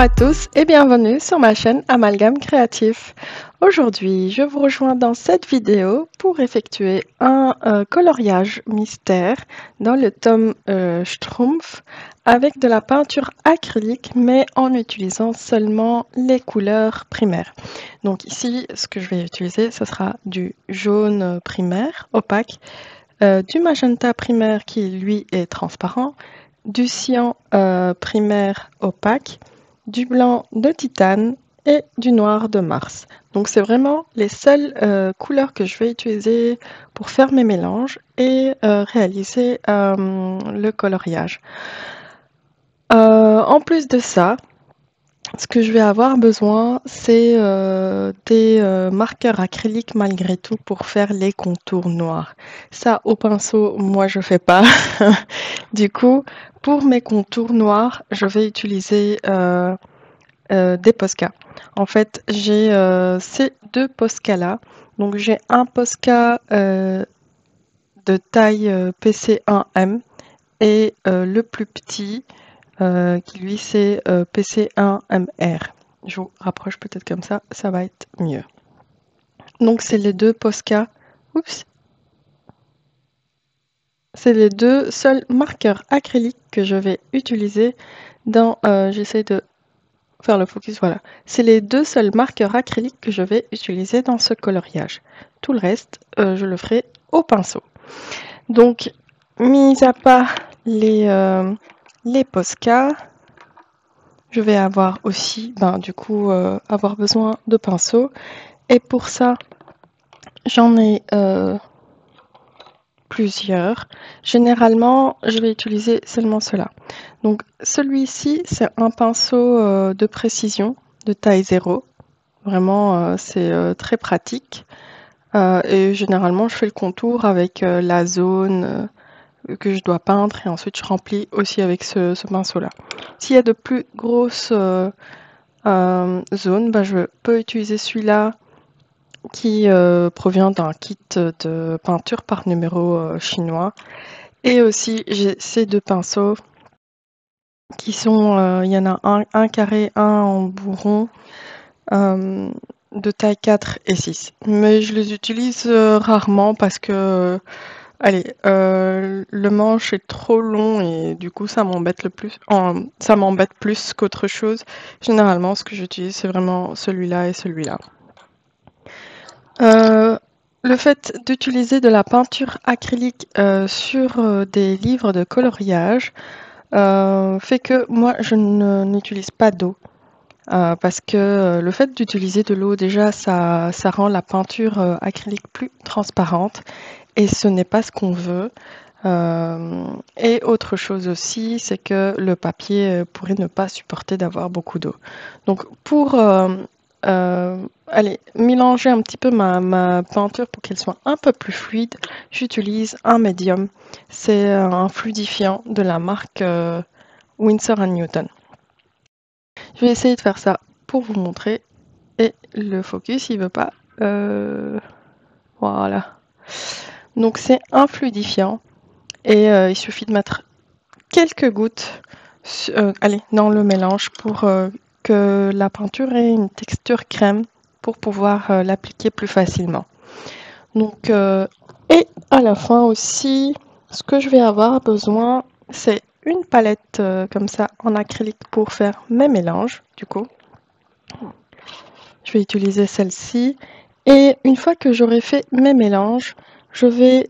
à tous et bienvenue sur ma chaîne Amalgame Créatif. Aujourd'hui, je vous rejoins dans cette vidéo pour effectuer un coloriage mystère dans le tome Schtroumpf avec de la peinture acrylique mais en utilisant seulement les couleurs primaires. Donc ici, ce que je vais utiliser, ce sera du jaune primaire opaque, du magenta primaire qui lui est transparent, du cyan primaire opaque, du blanc de titane et du noir de Mars. Donc c'est vraiment les seules couleurs que je vais utiliser pour faire mes mélanges et réaliser le coloriage. En plus de ça, ce que je vais avoir besoin, c'est des marqueurs acryliques malgré tout pour faire les contours noirs. Ça, au pinceau, moi je fais pas. Du coup, pour mes contours noirs, je vais utiliser des Posca. En fait, j'ai ces deux Posca-là. Donc j'ai un Posca de taille PC1M et le plus petit qui lui c'est PC1MR. Je vous rapproche peut-être comme ça va être mieux. Donc c'est les deux Posca. Oups. C'est les deux seuls marqueurs acryliques que je vais utiliser dans... J'essaie de faire le focus, voilà. C'est les deux seuls marqueurs acryliques que je vais utiliser dans ce coloriage. Tout le reste, je le ferai au pinceau. Donc, mis à part les Posca, je vais avoir aussi, avoir besoin de pinceaux. Et pour ça, j'en ai plusieurs. Généralement, je vais utiliser seulement cela. Donc, celui-ci, c'est un pinceau de précision de taille 0. Vraiment, c'est très pratique. Et généralement, je fais le contour avec la zone que je dois peindre et ensuite je remplis aussi avec ce pinceau-là. S'il y a de plus grosses zones, je peux utiliser celui-là qui provient d'un kit de peinture par numéro chinois. Et aussi, j'ai ces deux pinceaux qui sont, il y en a un carré, un en bourron, de taille 4 et 6. Mais je les utilise rarement parce que, le manche est trop long et du coup ça m'embête ça m'embête plus qu'autre chose. Généralement, ce que j'utilise, c'est vraiment celui-là et celui-là. Le fait d'utiliser de la peinture acrylique sur des livres de coloriage fait que moi, je n'utilise pas d'eau. Parce que le fait d'utiliser de l'eau, déjà, ça rend la peinture acrylique plus transparente et ce n'est pas ce qu'on veut. Et autre chose aussi, c'est que le papier pourrait ne pas supporter d'avoir beaucoup d'eau. Donc pour mélanger un petit peu ma peinture pour qu'elle soit un peu plus fluide, j'utilise un médium. C'est un fluidifiant de la marque Winsor & Newton. Je vais essayer de faire ça pour vous montrer. Et le focus, il veut pas. Voilà. Donc c'est un fluidifiant. Et il suffit de mettre quelques gouttes dans le mélange pour que la peinture ait une texture crème pour pouvoir l'appliquer plus facilement. Donc, et à la fin aussi, ce que je vais avoir besoin, c'est une palette comme ça en acrylique pour faire mes mélanges, du coup. Je vais utiliser celle-ci. Et une fois que j'aurai fait mes mélanges, je vais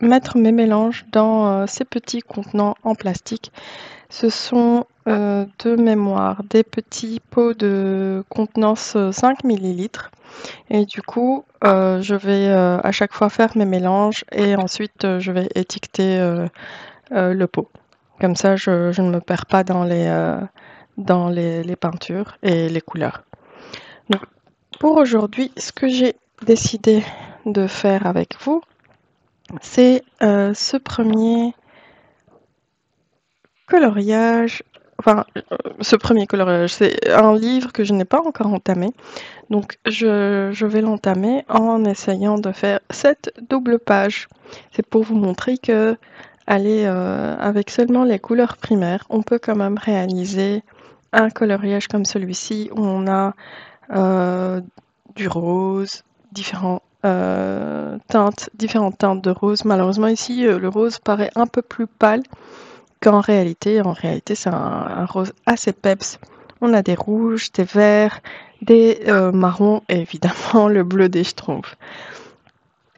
mettre mes mélanges dans ces petits contenants en plastique. Ce sont de mémoire des petits pots de contenance 5 ml. Et du coup, je vais à chaque fois faire mes mélanges et ensuite je vais étiqueter le pot. Comme ça, je ne me perds pas dans les peintures et les couleurs. Donc, pour aujourd'hui, ce que j'ai décidé de faire avec vous, c'est ce premier coloriage. Enfin, ce premier coloriage, c'est un livre que je n'ai pas encore entamé. Donc, je vais l'entamer en essayant de faire cette double page. C'est pour vous montrer que aller avec seulement les couleurs primaires, on peut quand même réaliser un coloriage comme celui-ci où on a du rose, différentes teintes de rose. Malheureusement ici, le rose paraît un peu plus pâle qu'en réalité. En réalité, c'est un rose assez peps. On a des rouges, des verts, des marrons et évidemment le bleu des schtroumpfs.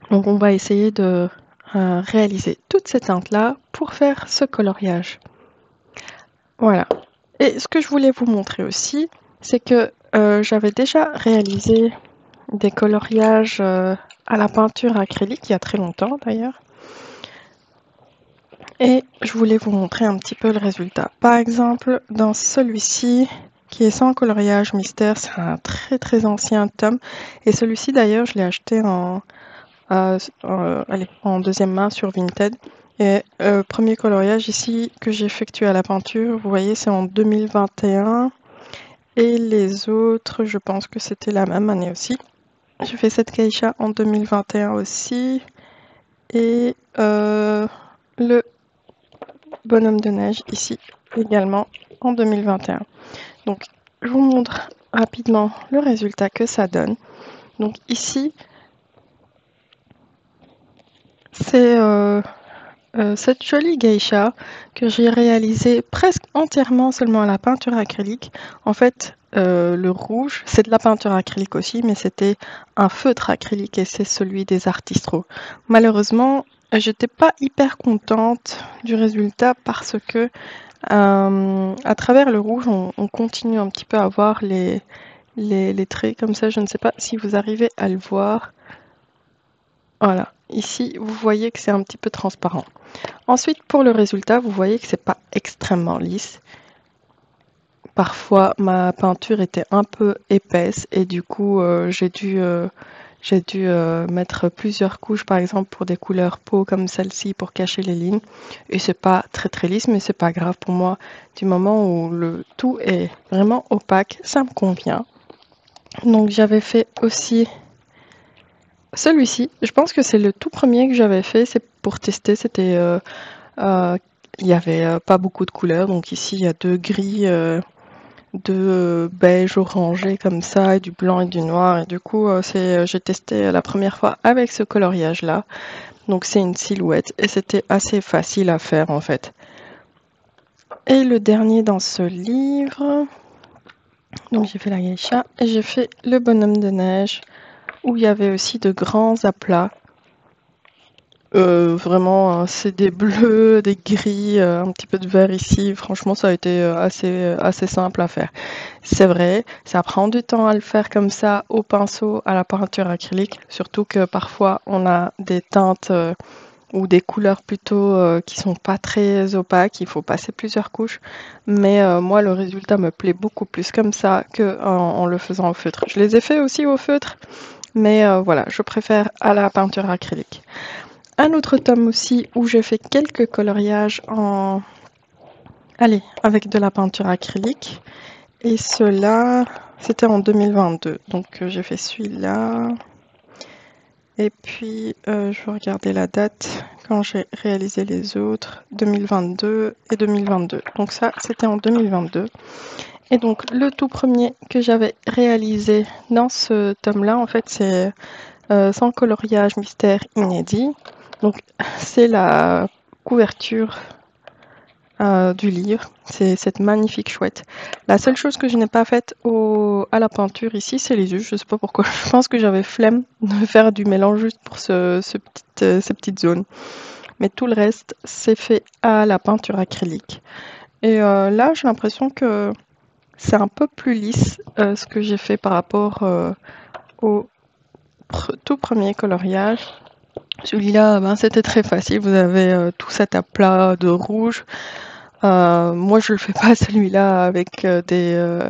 Donc on va essayer de réaliser toutes ces teintes-là pour faire ce coloriage. Voilà. Et ce que je voulais vous montrer aussi, c'est que j'avais déjà réalisé des coloriages à la peinture acrylique il y a très longtemps d'ailleurs. Et je voulais vous montrer un petit peu le résultat. Par exemple, dans celui-ci, qui est sans coloriage mystère, c'est un très très ancien tome. Et celui-ci d'ailleurs, je l'ai acheté en deuxième main sur Vinted. Et premier coloriage ici que j'ai effectué à la peinture, vous voyez, c'est en 2021. Et les autres, je pense que c'était la même année aussi. J'ai fait cette geisha en 2021 aussi. Et le bonhomme de neige ici également en 2021. Donc je vous montre rapidement le résultat que ça donne. Donc ici, c'est cette jolie geisha que j'ai réalisée presque entièrement seulement à la peinture acrylique. En fait, le rouge, c'est de la peinture acrylique aussi, mais c'était un feutre acrylique et c'est celui des Artistro. Malheureusement, j'étais pas hyper contente du résultat parce que à travers le rouge, on continue un petit peu à voir les traits comme ça. Je ne sais pas si vous arrivez à le voir. Voilà, ici, vous voyez que c'est un petit peu transparent. Ensuite, pour le résultat, vous voyez que c'est pas extrêmement lisse. Parfois, ma peinture était un peu épaisse et du coup, j'ai dû mettre plusieurs couches, par exemple pour des couleurs peau comme celle-ci pour cacher les lignes. Et c'est pas très très lisse, mais c'est pas grave pour moi. Du moment où le tout est vraiment opaque, ça me convient. Donc j'avais fait aussi celui-ci. Je pense que c'est le tout premier que j'avais fait. C'est pour tester. C'était il y avait pas beaucoup de couleurs. Donc ici il y a deux gris. De beige orangé comme ça et du blanc et du noir et du coup j'ai testé la première fois avec ce coloriage là, donc c'est une silhouette et c'était assez facile à faire en fait. Et le dernier dans ce livre, donc j'ai fait la geisha et j'ai fait le bonhomme de neige où il y avait aussi de grands aplats. Vraiment, c'est des bleus, des gris, un petit peu de vert ici. Franchement, ça a été assez simple à faire. C'est vrai, ça prend du temps à le faire comme ça, au pinceau, à la peinture acrylique. Surtout que parfois, on a des teintes ou des couleurs plutôt qui sont pas très opaques. Il faut passer plusieurs couches. Mais moi, le résultat me plaît beaucoup plus comme ça qu'en le faisant au feutre. Je les ai fait aussi au feutre, mais voilà, je préfère à la peinture acrylique. Un autre tome aussi où j'ai fait quelques coloriages avec de la peinture acrylique. Et cela, c'était en 2022. Donc j'ai fait celui-là. Et puis je vais regarder la date quand j'ai réalisé les autres. 2022 et 2022. Donc ça, c'était en 2022. Et donc le tout premier que j'avais réalisé dans ce tome-là, en fait, c'est sans coloriage mystère inédit. Donc c'est la couverture du livre, c'est cette magnifique chouette. La seule chose que je n'ai pas faite à la peinture ici, c'est les yeux. Je ne sais pas pourquoi. Je pense que j'avais flemme de faire du mélange juste pour ces petites zones. Mais tout le reste, c'est fait à la peinture acrylique. Et là, j'ai l'impression que c'est un peu plus lisse ce que j'ai fait par rapport au tout premier coloriage. Celui-là, ben, c'était très facile. Vous avez tout cet aplat de rouge. Moi, je le fais pas celui-là avec des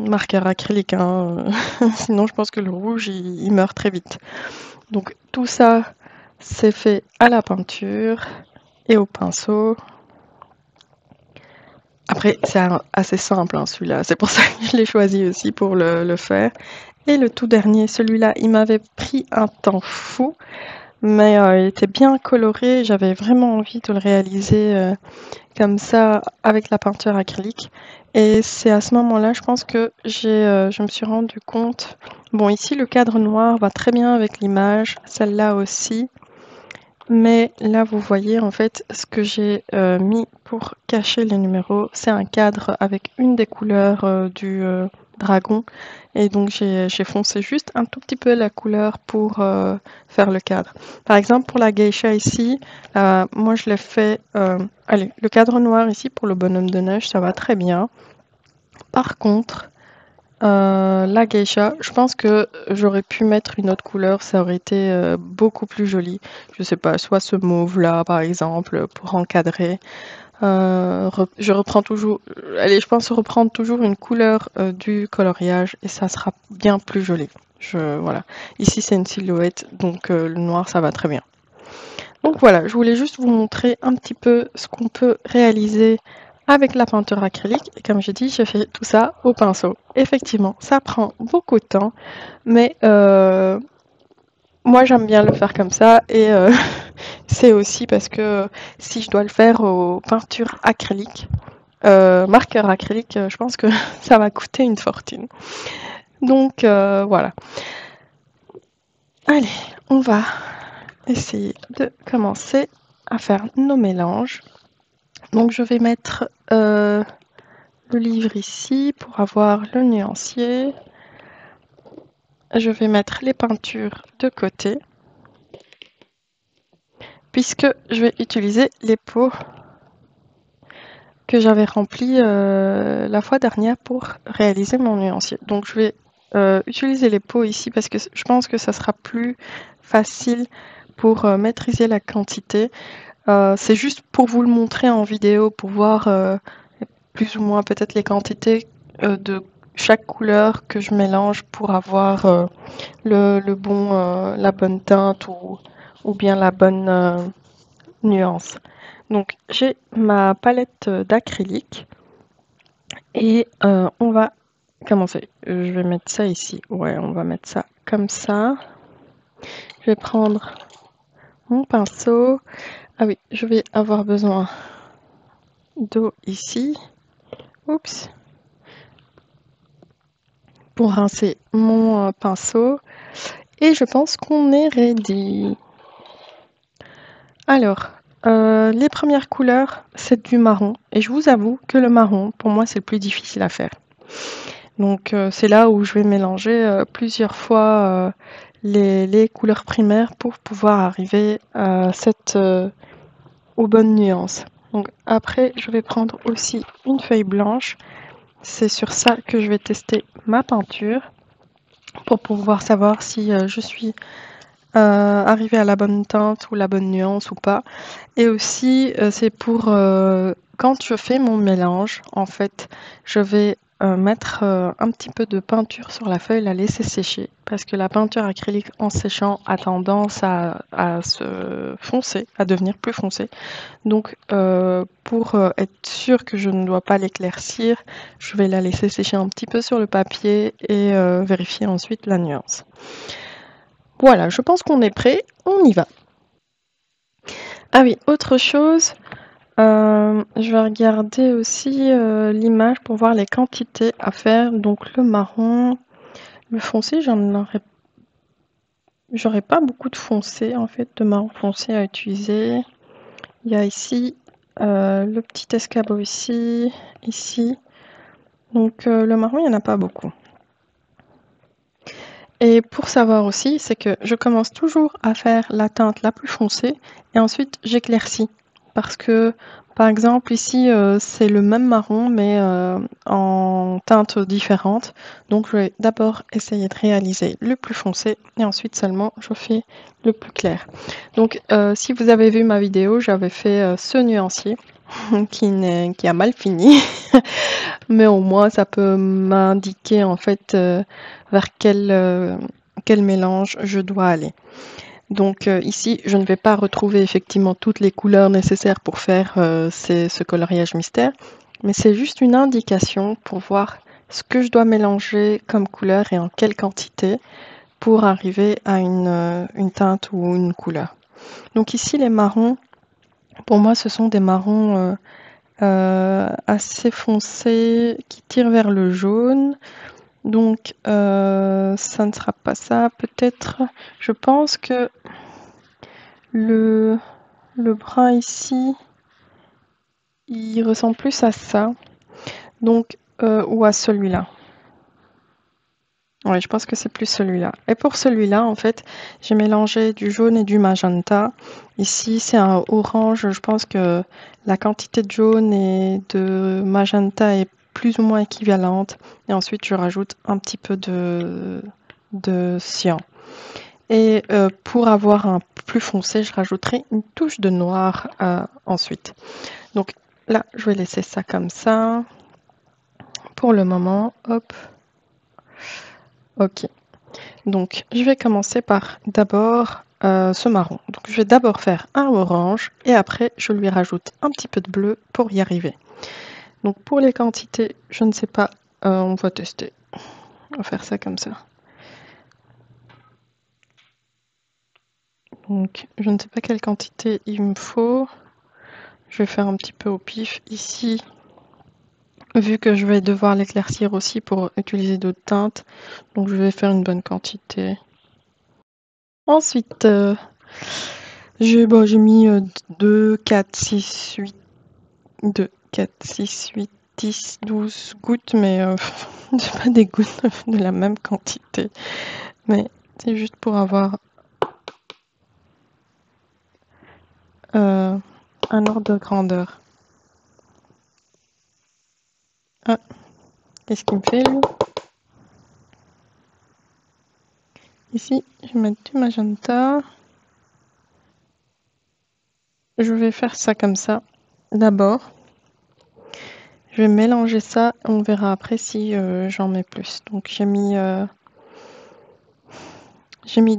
marqueurs acryliques. Hein. Sinon, je pense que le rouge, il meurt très vite. Donc, tout ça, c'est fait à la peinture et au pinceau. Après, c'est assez simple, hein, celui-là. C'est pour ça que je l'ai choisi aussi pour le faire. Et le tout dernier, celui-là, il m'avait pris un temps fou. mais il était bien coloré. J'avais vraiment envie de le réaliser comme ça avec la peinture acrylique. Et c'est à ce moment-là, je pense que je me suis rendu compte. Bon, ici, le cadre noir va très bien avec l'image, celle-là aussi. Mais là, vous voyez, en fait, ce que j'ai mis pour cacher les numéros, c'est un cadre avec une des couleurs du dragon. Et donc, j'ai foncé juste un tout petit peu la couleur pour faire le cadre. Par exemple, pour la geisha ici, moi, je l'ai fait... allez, le cadre noir ici pour le bonhomme de neige, ça va très bien. Par contre, la geisha, je pense que j'aurais pu mettre une autre couleur, ça aurait été beaucoup plus joli. Je sais pas, soit ce mauve-là, par exemple, pour encadrer. Je reprends toujours, allez, je pense reprendre toujours une couleur du coloriage et ça sera bien plus joli. Voilà. Ici, c'est une silhouette, donc le noir, ça va très bien. Donc voilà, je voulais juste vous montrer un petit peu ce qu'on peut réaliser avec la peinture acrylique. Et comme j'ai dit, j'ai fait tout ça au pinceau. Effectivement, ça prend beaucoup de temps, mais moi j'aime bien le faire comme ça. Et c'est aussi parce que si je dois le faire aux peintures acryliques, marqueur acrylique, je pense que ça va coûter une fortune. Donc voilà. Allez, on va essayer de commencer à faire nos mélanges. Donc je vais mettre le livre ici pour avoir le nuancier. Je vais mettre les peintures de côté puisque je vais utiliser les pots que j'avais remplis la fois dernière pour réaliser mon nuancier. Donc je vais utiliser les pots ici parce que je pense que ça sera plus facile pour maîtriser la quantité. C'est juste pour vous le montrer en vidéo, pour voir plus ou moins peut-être les quantités de chaque couleur que je mélange pour avoir la bonne teinte ou bien la bonne nuance. Donc j'ai ma palette d'acrylique et on va commencer. Je vais mettre ça ici. Ouais, on va mettre ça comme ça. Je vais prendre mon pinceau. Ah oui, je vais avoir besoin d'eau ici. Oups. Pour rincer mon pinceau. Et je pense qu'on est ready. Alors, les premières couleurs, c'est du marron. Et je vous avoue que le marron, pour moi, c'est le plus difficile à faire. Donc, c'est là où je vais mélanger plusieurs fois les couleurs primaires pour pouvoir arriver à aux bonnes nuances. Donc, après, je vais prendre aussi une feuille blanche. C'est sur ça que je vais tester ma peinture pour pouvoir savoir si je suis arrivée à la bonne teinte ou la bonne nuance ou pas. Et aussi, c'est pour quand je fais mon mélange, en fait, je vais mettre un petit peu de peinture sur la feuille, la laisser sécher, parce que la peinture acrylique en séchant a tendance à se foncer, à devenir plus foncée. Donc, pour être sûr que je ne dois pas l'éclaircir, je vais la laisser sécher un petit peu sur le papier et vérifier ensuite la nuance. Voilà, je pense qu'on est prêt, on y va. Ah oui, autre chose, je vais regarder aussi l'image pour voir les quantités à faire. Donc le marron, le foncé, j'aurais pas beaucoup de foncé en fait, de marron foncé à utiliser. Il y a ici le petit escabeau ici, ici. Donc le marron, il n'y en a pas beaucoup. Et pour savoir aussi, c'est que je commence toujours à faire la teinte la plus foncée et ensuite j'éclaircis. Parce que, par exemple, ici, c'est le même marron, mais en teintes différentes. Donc, je vais d'abord essayer de réaliser le plus foncé et ensuite seulement je fais le plus clair. Donc, si vous avez vu ma vidéo, j'avais fait ce nuancier qui a mal fini. Mais au moins, ça peut m'indiquer en fait vers quel mélange je dois aller. Donc ici, je ne vais pas retrouver effectivement toutes les couleurs nécessaires pour faire ce coloriage mystère, mais c'est juste une indication pour voir ce que je dois mélanger comme couleur et en quelle quantité pour arriver à une teinte ou une couleur. Donc ici, les marrons, pour moi, ce sont des marrons assez foncés qui tirent vers le jaune. Donc, ça ne sera pas ça. Peut-être, je pense que le brun ici, il ressemble plus à ça. Donc, ou à celui-là. Oui, je pense que c'est plus celui-là. Et pour celui-là, en fait, j'ai mélangé du jaune et du magenta. Ici, c'est un orange. Je pense que la quantité de jaune et de magenta est plus ou moins équivalente. Et ensuite, je rajoute un petit peu de cyan. Et pour avoir un plus foncé, je rajouterai une touche de noir ensuite. Donc là, je vais laisser ça comme ça. Pour le moment, hop. Ok. Donc, je vais commencer par d'abord ce marron. Donc, je vais d'abord faire un orange et après, je lui rajoute un petit peu de bleu pour y arriver. Donc, pour les quantités, je ne sais pas, on va tester. On va faire ça comme ça. Donc, je ne sais pas quelle quantité il me faut. Je vais faire un petit peu au pif ici. Vu que je vais devoir l'éclaircir aussi pour utiliser d'autres teintes, donc je vais faire une bonne quantité. Ensuite, j'ai mis 2, 4, 6, 8, 2, 4, 6, 8, 10, 12 gouttes, mais c'est pas des gouttes de la même quantité. Mais c'est juste pour avoir un ordre de grandeur. Ah, qu'est-ce qu'il me fait lui? Ici, je vais mettre du magenta. Je vais faire ça comme ça, d'abord. Je vais mélanger ça, on verra après si j'en mets plus. Donc j'ai mis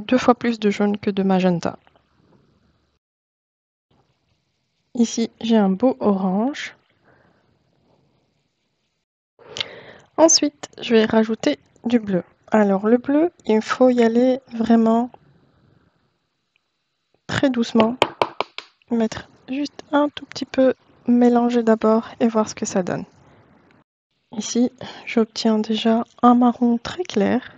2 fois plus de jaune que de magenta. Ici, j'ai un beau orange. Ensuite, je vais rajouter du bleu. Alors le bleu, il faut y aller vraiment très doucement. Mettre juste un tout petit peu, mélanger d'abord et voir ce que ça donne. Ici, j'obtiens déjà un marron très clair.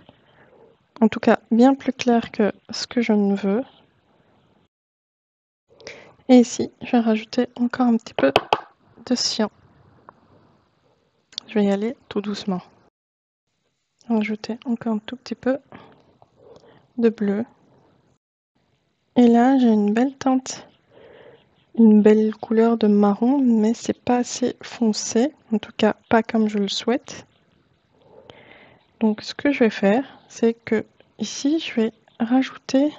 En tout cas, bien plus clair que ce que je ne veux. Et ici, je vais rajouter encore un petit peu de cyan. Je vais y aller tout doucement. Rajouter encore un tout petit peu de bleu. Et là, j'ai une belle teinte, une belle couleur de marron, mais c'est pas assez foncé, en tout cas pas comme je le souhaite. Donc ce que je vais faire, c'est que ici, je vais rajouter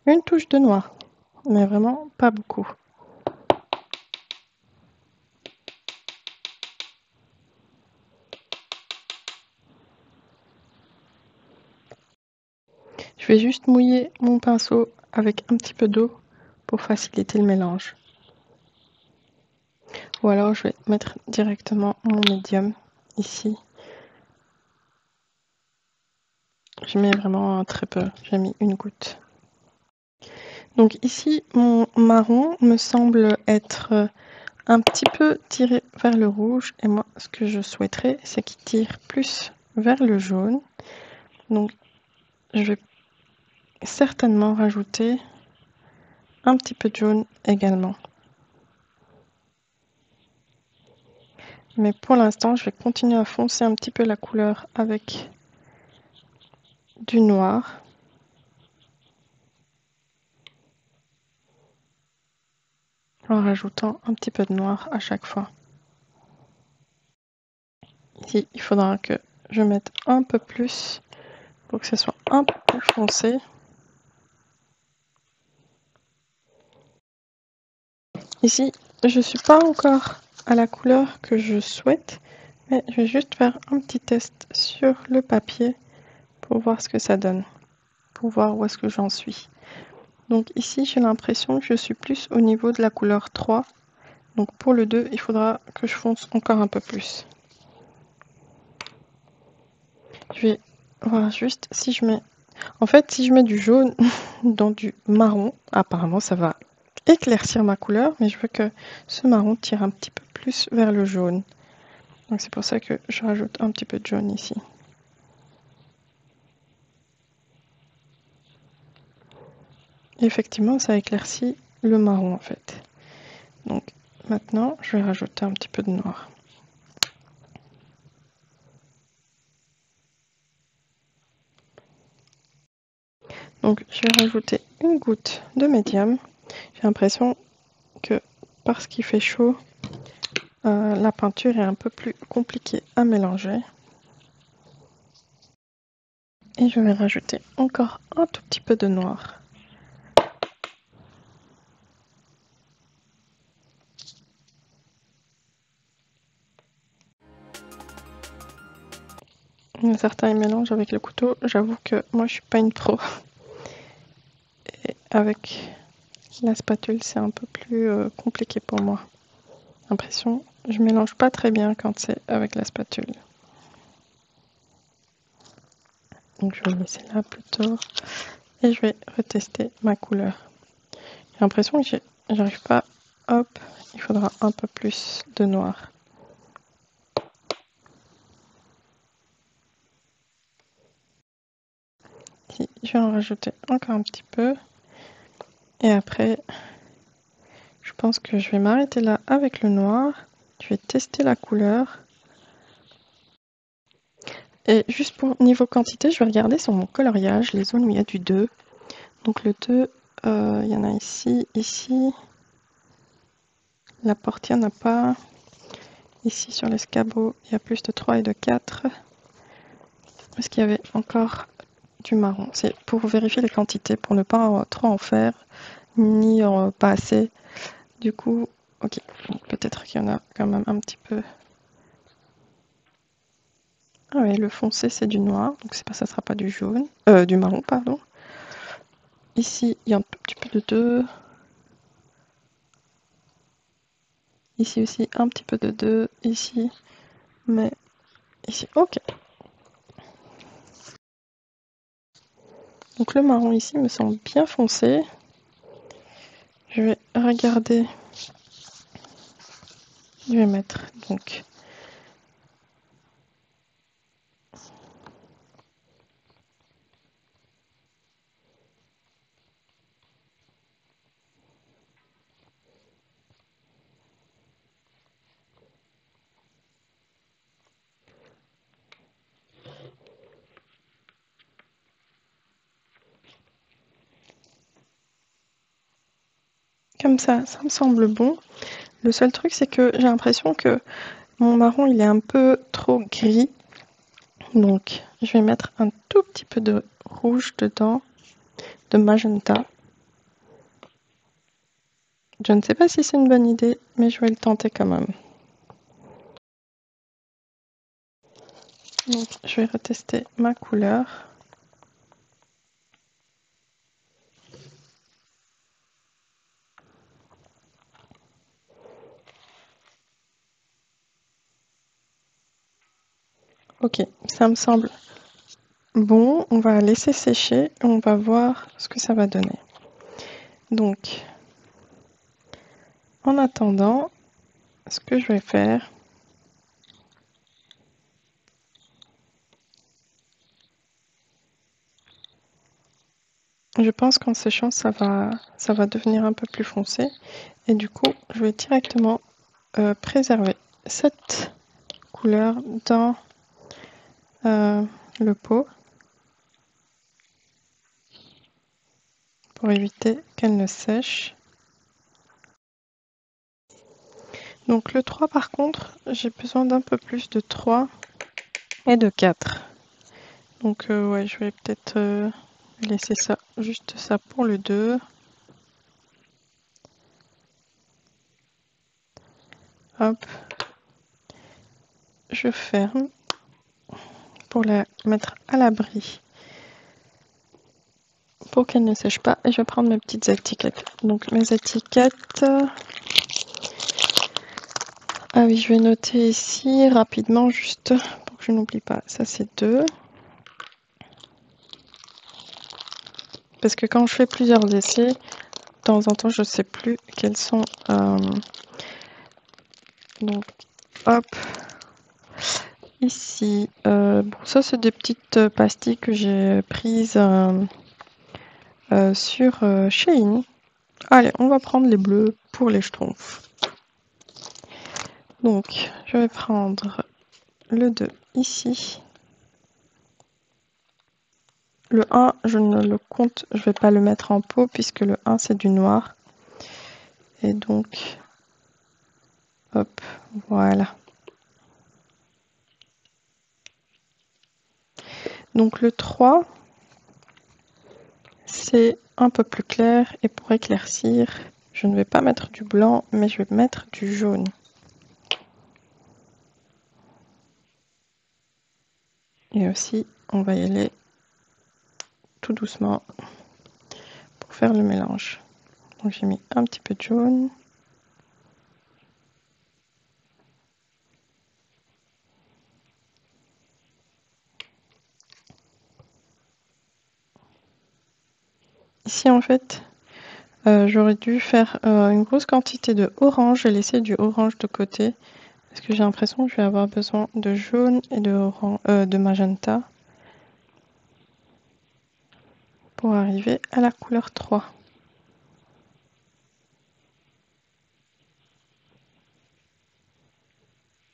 une touche de noir, mais vraiment pas beaucoup. Je vais juste mouiller mon pinceau avec un petit peu d'eau pour faciliter le mélange. Ou alors je vais mettre directement mon médium ici. Je mets vraiment très peu, j'ai mis une goutte. Donc ici, mon marron me semble être un petit peu tiré vers le rouge. Et moi, ce que je souhaiterais, c'est qu'il tire plus vers le jaune. Donc, je vais certainement rajouter un petit peu de jaune également. Mais pour l'instant, je vais continuer à foncer un petit peu la couleur avec du noir. En rajoutant un petit peu de noir à chaque fois. Ici, il faudra que je mette un peu plus pour que ce soit un peu plus foncé. Ici, je ne suis pas encore à la couleur que je souhaite, mais je vais juste faire un petit test sur le papier pour voir ce que ça donne, pour voir où est-ce que j'en suis. Donc ici, j'ai l'impression que je suis plus au niveau de la couleur 3. Donc pour le 2, il faudra que je fonce encore un peu plus. Je vais voir juste si je mets En fait, si je mets du jaune dans du marron, apparemment ça va éclaircir ma couleur, mais je veux que ce marron tire un petit peu plus vers le jaune. Donc c'est pour ça que je rajoute un petit peu de jaune ici. Effectivement, ça éclaircit le marron en fait. Donc maintenant, je vais rajouter un petit peu de noir. Donc je vais rajouter une goutte de médium. J'ai l'impression que parce qu'il fait chaud, la peinture est un peu plus compliquée à mélanger. Et je vais rajouter encore un tout petit peu de noir. Certains mélangent avec le couteau. J'avoue que moi je suis pas une pro. Et avec la spatule c'est un peu plus compliqué pour moi. J'ai l'impression je mélange pas très bien quand c'est avec la spatule. Donc je vais le laisser là plutôt. Et je vais retester ma couleur. J'ai l'impression que j'arrive pas. Hop, il faudra un peu plus de noir. Si, je vais en rajouter encore un petit peu. Et après, je pense que je vais m'arrêter là avec le noir. Je vais tester la couleur. Et juste pour niveau quantité, je vais regarder sur mon coloriage les zones où il y a du 2. Donc le 2, il y en a ici, ici. La porte, il n'y en a pas. Ici sur l'escabeau, il y a plus de 3 et de 4. Est-ce qu'il y avait encore du marron? C'est pour vérifier les quantités, pour ne pas trop en faire, ni pas assez. Du coup, ok, peut-être qu'il y en a quand même un petit peu. Ah oui, le foncé c'est du noir, donc c'est pas, ça sera pas du jaune, du marron, pardon. Ici, il y a un petit peu de 2. Ici aussi, un petit peu de 2. Ici, mais ici, ok. Donc le marron ici me semble bien foncé. Je vais regarder. Je vais mettre donc comme ça me semble bon. Le seul truc c'est que j'ai l'impression que mon marron il est un peu trop gris. Donc je vais mettre un tout petit peu de rouge dedans, de magenta. Je ne sais pas si c'est une bonne idée, mais je vais le tenter quand même. Donc je vais retester ma couleur. Ok, ça me semble bon. On va laisser sécher et on va voir ce que ça va donner. Donc, en attendant, ce que je vais faire, je pense qu'en séchant, ça va devenir un peu plus foncé. Et du coup, je vais directement préserver cette couleur dans le pot pour éviter qu'elle ne sèche. Donc le 3 par contre, j'ai besoin d'un peu plus de 3 et de 4. Donc ouais, je vais peut-être laisser ça, juste ça pour le 2. Hop. Je ferme pour la mettre à l'abri pour qu'elle ne sèche pas. Et je vais prendre mes petites étiquettes. Donc mes étiquettes. Ah oui, je vais noter ici rapidement juste pour que je n'oublie pas. Ça c'est 2. Parce que quand je fais plusieurs essais, de temps en temps, je ne sais plus quels sont... donc, hop, ici. Bon, ça, c'est des petites pastilles que j'ai prises sur Shein. Allez, on va prendre les bleus pour les schtroumpfs. Donc, je vais prendre le 2 ici. Le 1, je ne le compte, je ne vais pas le mettre en pot puisque le 1, c'est du noir. Et donc, hop, voilà. Donc le 3, c'est un peu plus clair et pour éclaircir, je ne vais pas mettre du blanc, mais je vais mettre du jaune. Et aussi, on va y aller tout doucement pour faire le mélange. Donc j'ai mis un petit peu de jaune. Ici en fait, j'aurais dû faire une grosse quantité de orange et laisser du orange de côté. Parce que j'ai l'impression que je vais avoir besoin de jaune et de magenta pour arriver à la couleur 3.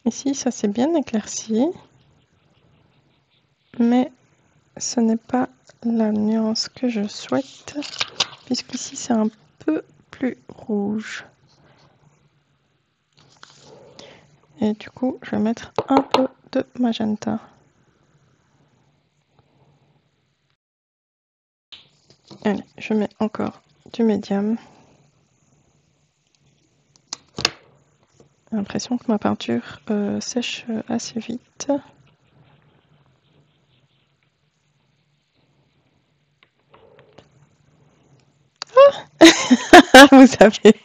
Ici, ça s'est bien éclairci, mais ce n'est pas la nuance que je souhaite, puisqu'ici c'est un peu plus rouge. Et du coup, je vais mettre un peu de magenta. Allez, je mets encore du médium. J'ai l'impression que ma peinture sèche assez vite. Vous savez.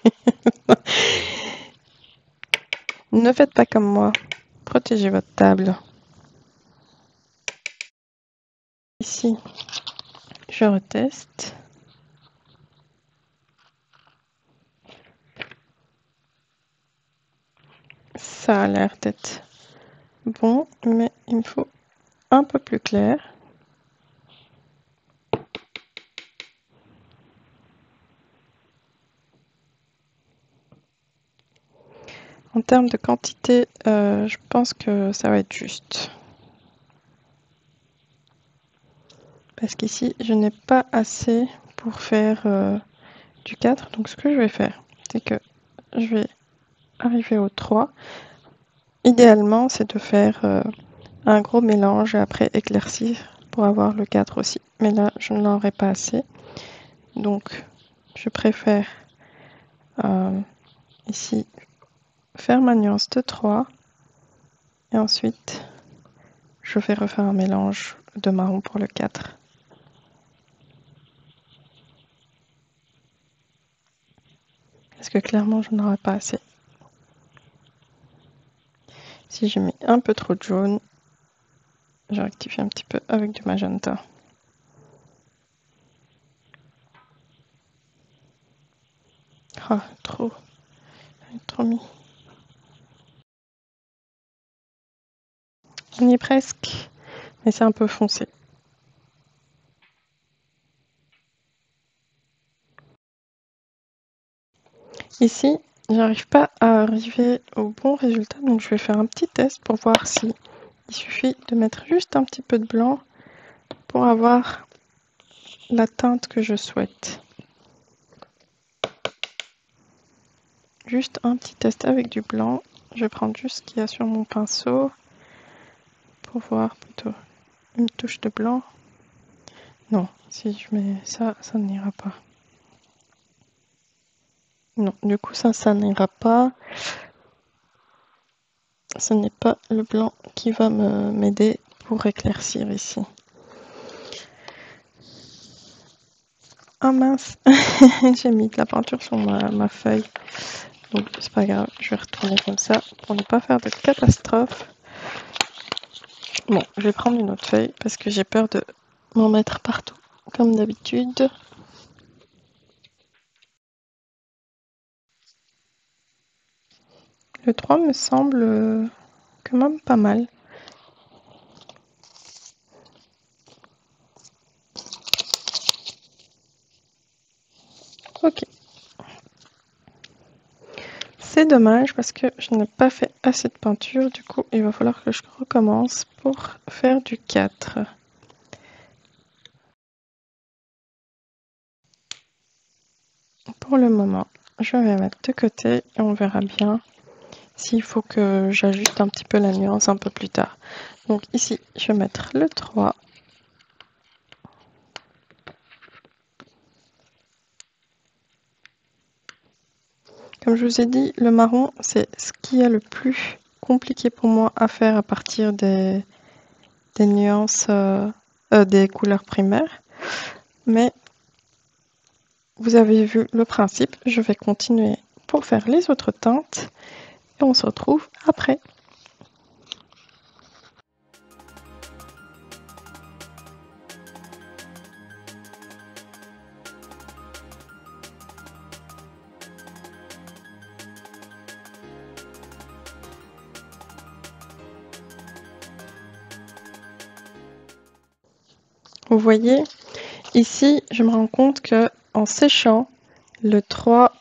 Ne faites pas comme moi. Protégez votre table. Ici, je reteste. Ça a l'air d'être bon, mais il me faut un peu plus clair. En termes de quantité, je pense que ça va être juste. Parce qu'ici, je n'ai pas assez pour faire du 4. Donc ce que je vais faire, c'est que je vais arriver au 3. Idéalement, c'est de faire un gros mélange et après éclaircir pour avoir le 4 aussi. Mais là, je n'en aurai pas assez. Donc, je préfère ici faire ma nuance de 3. Et ensuite, je vais refaire un mélange de marron pour le 4. Parce que clairement, je n'en aurai pas assez. Si j'ai mis un peu trop de jaune, je rectifie un petit peu avec du magenta. Ah, trop mis. On y est presque, mais c'est un peu foncé. Ici, j'arrive pas à arriver au bon résultat, donc je vais faire un petit test pour voir si il suffit de mettre juste un petit peu de blanc pour avoir la teinte que je souhaite. Juste un petit test avec du blanc. Je vais prendre juste ce qu'il y a sur mon pinceau pour voir plutôt une touche de blanc. Non, si je mets ça, ça n'ira pas. Non, du coup ça n'ira pas. Ce n'est pas le blanc qui va m'aider pour éclaircir ici. Ah mince, j'ai mis de la peinture sur ma feuille. Donc c'est pas grave, je vais retourner comme ça pour ne pas faire de catastrophe. Bon, je vais prendre une autre feuille parce que j'ai peur de m'en mettre partout, comme d'habitude. Le 3 me semble quand même pas mal. Ok. C'est dommage parce que je n'ai pas fait assez de peinture, du coup il va falloir que je recommence pour faire du 4. Pour le moment, je vais mettre de côté et on verra bien s'il faut que j'ajuste un petit peu la nuance un peu plus tard. Donc ici, je vais mettre le 3. Comme je vous ai dit, le marron, c'est ce qui est le plus compliqué pour moi à faire à partir des nuances, des couleurs primaires. Mais vous avez vu le principe, je vais continuer pour faire les autres teintes et on se retrouve après. Vous voyez, ici, je me rends compte que en séchant, le 3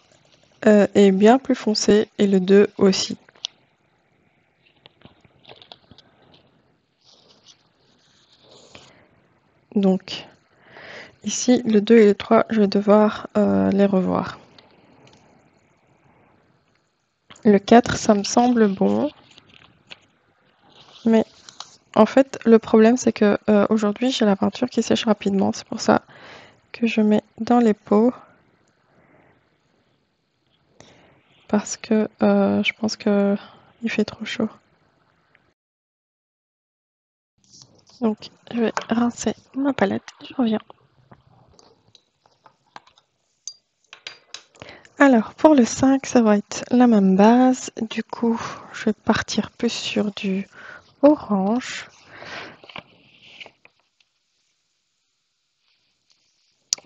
est bien plus foncé et le 2 aussi. Donc, ici, le 2 et le 3, je vais devoir les revoir. Le 4, ça me semble bon. Mais en fait, le problème, c'est que aujourd'hui, j'ai la peinture qui sèche rapidement. C'est pour ça que je mets dans les pots. Parce que je pense qu'il fait trop chaud. Donc, je vais rincer ma palette. Je reviens. Alors, pour le 5, ça va être la même base. Du coup, je vais partir plus sur du orange.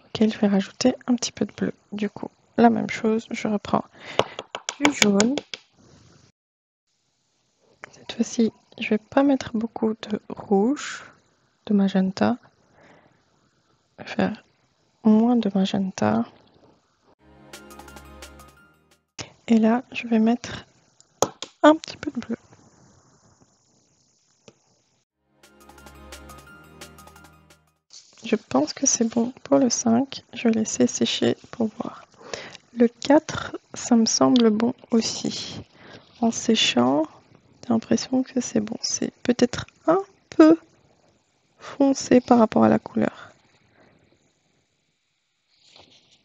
Auquel je vais rajouter un petit peu de bleu. Du coup, la même chose, je reprends du jaune. Cette fois-ci, je vais pas mettre beaucoup de rouge, de magenta. Je vais faire moins de magenta. Et là, je vais mettre un petit peu de bleu. Je pense que c'est bon pour le 5. Je vais laisser sécher pour voir. Le 4, ça me semble bon aussi. En séchant, j'ai l'impression que c'est bon. C'est peut-être un peu foncé par rapport à la couleur.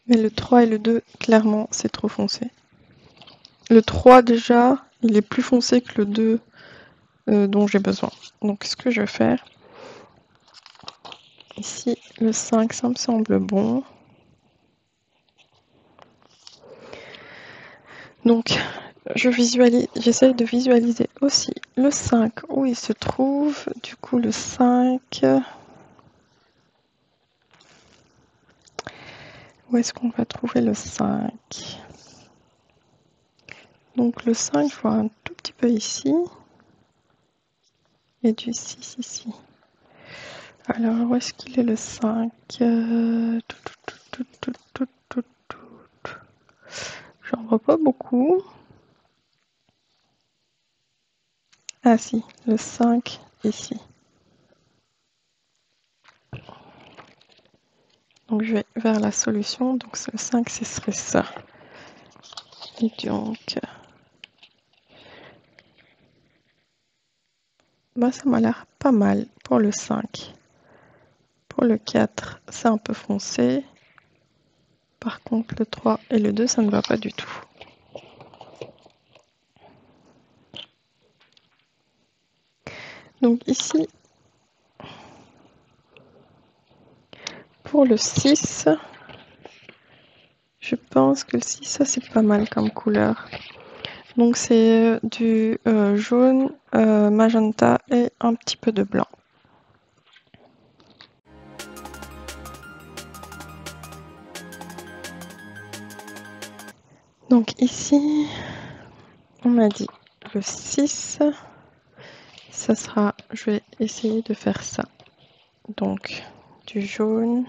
Mais le 3 et le 2, clairement, c'est trop foncé. Le 3, déjà, il est plus foncé que le 2 dont j'ai besoin. Donc, ce que je vais faire, ici, le 5, ça me semble bon. Donc, j'essaye de visualiser aussi le 5 où il se trouve. Du coup, le 5, où est-ce qu'on va trouver le 5? Donc, le 5, je vois un tout petit peu ici. Et du 6 ici. Alors, où est-ce qu'il est le 5? J'en vois pas beaucoup. Ah si, le 5 ici. Donc je vais vers la solution. Donc le 5, ce serait ça. Et donc, bah, ça m'a l'air pas mal pour le 5. Pour le 4, c'est un peu foncé. Par contre, le 3 et le 2, ça ne va pas du tout. Donc ici, pour le 6, je pense que le 6, ça c'est pas mal comme couleur. Donc c'est du jaune, magenta et un petit peu de blanc. Donc ici, on m'a dit le 6, ça sera, je vais essayer de faire ça. Donc, du jaune.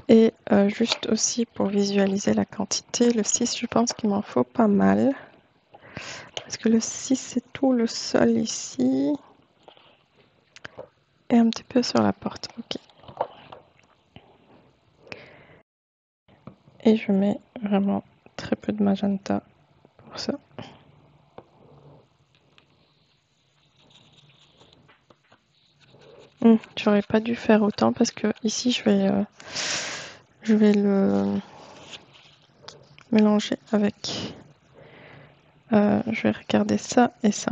Et juste aussi pour visualiser la quantité, le 6, je pense qu'il m'en faut pas mal. Parce que le 6, c'est tout le sol ici. Et un petit peu sur la porte. Ok. Et je mets vraiment très peu de magenta pour ça. J'aurais pas dû faire autant parce que ici je vais le mélanger avec. Je vais regarder ça et ça.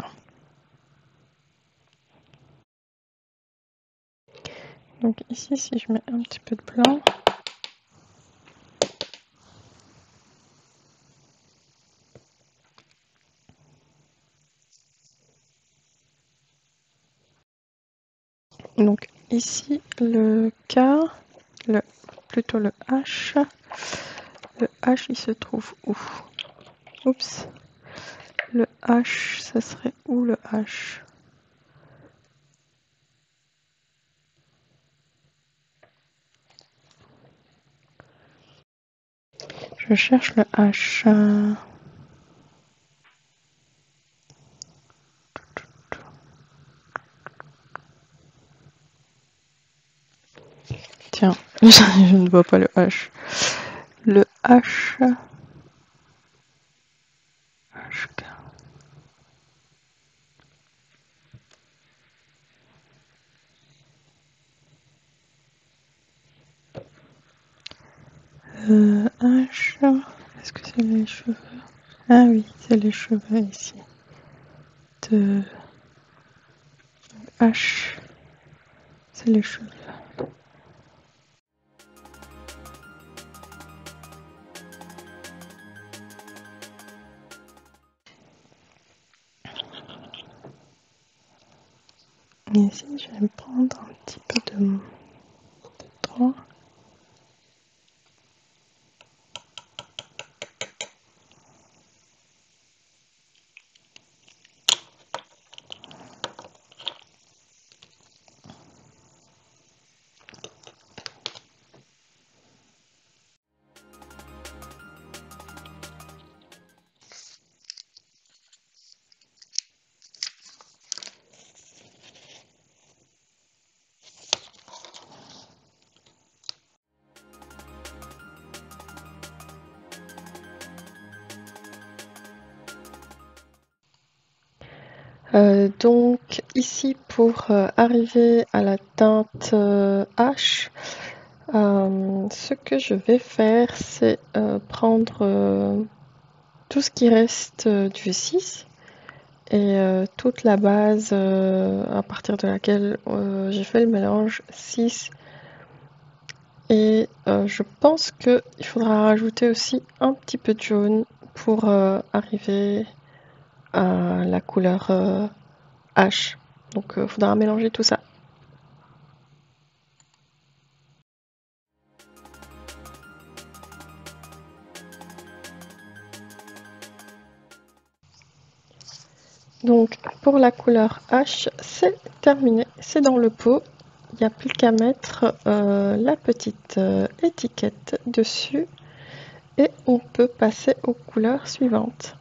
Donc ici, si je mets un petit peu de blanc. Donc ici, le K, plutôt le H. Le H, il se trouve où? Oups. Le H, ça serait où le H? Je cherche le H. Tiens, je ne vois pas le H. Le H. HK. H. Est-ce que c'est les cheveux? Ah oui, c'est les cheveux ici. De H. C'est les cheveux. Et ici, je vais me prendre un petit peu de 3. Donc ici pour arriver à la teinte H, ce que je vais faire c'est prendre tout ce qui reste du 6 et toute la base à partir de laquelle j'ai fait le mélange 6 et je pense qu'il faudra rajouter aussi un petit peu de jaune pour arriver à la couleur H. Donc il faudra mélanger tout ça. Donc pour la couleur H, c'est terminé, c'est dans le pot. Il n'y a plus qu'à mettre la petite étiquette dessus et on peut passer aux couleurs suivantes.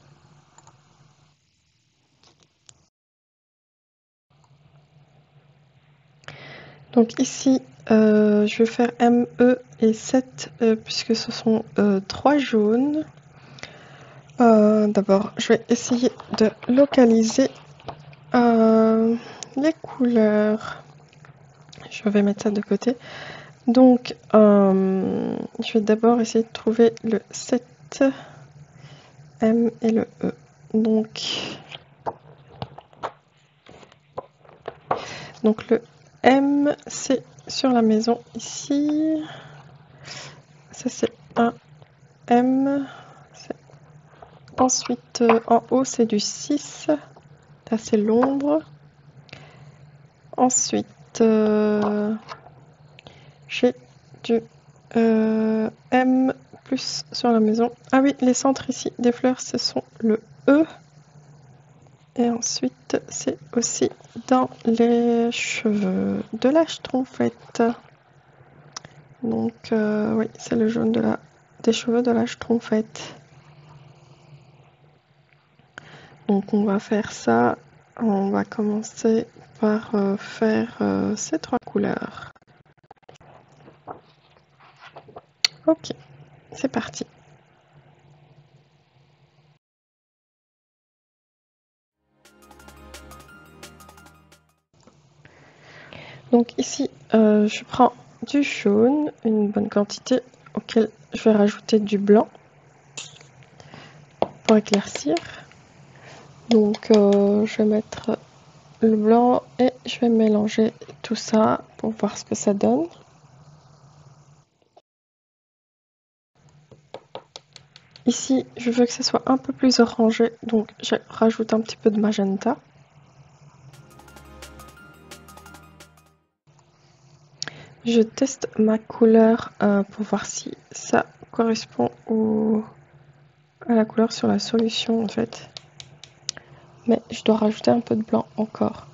Donc ici, je vais faire M, E et 7 puisque ce sont 3 jaunes. D'abord, je vais essayer de localiser les couleurs. Je vais mettre ça de côté. Donc, je vais d'abord essayer de trouver le 7, M et le E. Donc le M, c'est sur la maison ici. Ça, c'est un M. Ensuite, en haut, c'est du 6. Là, c'est l'ombre. Ensuite, j'ai du M plus sur la maison. Ah oui, les centres ici des fleurs, ce sont le E. Et ensuite, c'est aussi dans les cheveux de la Schtroumpfette. Donc, oui, c'est le jaune des cheveux de la Schtroumpfette. Donc, on va faire ça. On va commencer par faire ces 3 couleurs. Ok, c'est parti. Donc ici, je prends du jaune, une bonne quantité, auquel je vais rajouter du blanc pour éclaircir. Donc je vais mettre le blanc et je vais mélanger tout ça pour voir ce que ça donne. Ici, je veux que ce soit un peu plus orangé, donc je rajoute un petit peu de magenta. Je teste ma couleur pour voir si ça correspond à la couleur sur la solution en fait. Mais je dois rajouter un peu de blanc encore.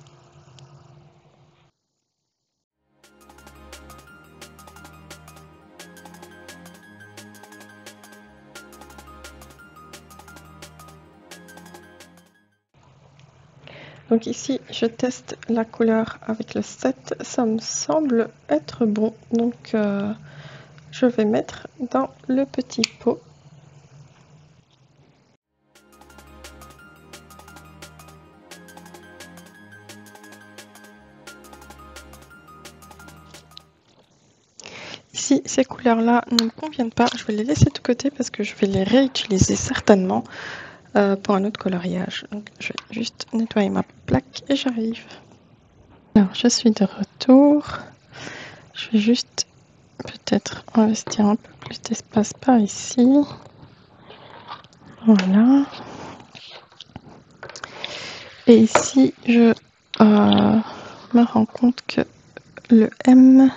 Donc ici, je teste la couleur avec le 7. Ça me semble être bon. Donc je vais mettre dans le petit pot. Si ces couleurs-là ne me conviennent pas, je vais les laisser de côté parce que je vais les réutiliser certainement pour un autre coloriage. Donc je vais juste nettoyer ma plaque et j'arrive. Alors je suis de retour. Je vais juste peut-être investir un peu plus d'espace par ici. Voilà. Et ici, je me rends compte que le M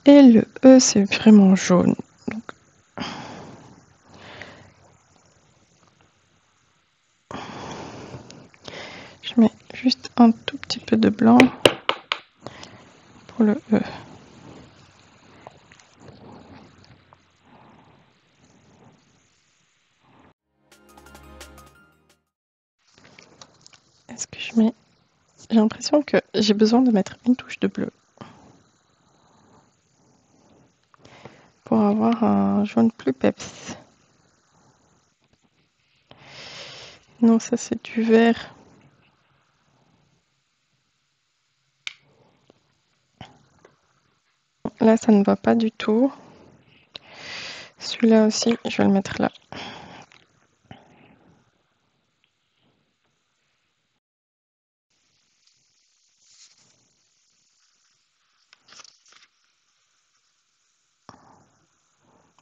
et le E, c'est vraiment jaune. Donc, je mets juste un tout petit peu de blanc pour le E. Est-ce que je mets... J'ai l'impression que j'ai besoin de mettre une touche de bleu pour avoir un jaune plus peps. Non, ça c'est du vert. Là, ça ne va pas du tout. Celui-là aussi, je vais le mettre là.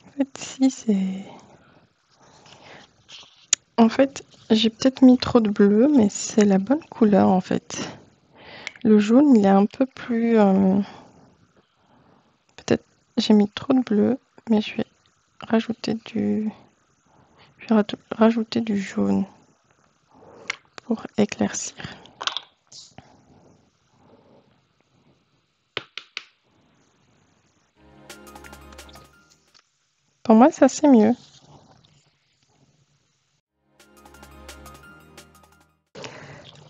En fait, si c'est... En fait, j'ai peut-être mis trop de bleu, mais c'est la bonne couleur en fait. Le jaune, il est un peu plus... Peut-être j'ai mis trop de bleu, mais je vais rajouter rajouter du jaune pour éclaircir. Pour moi, ça c'est mieux.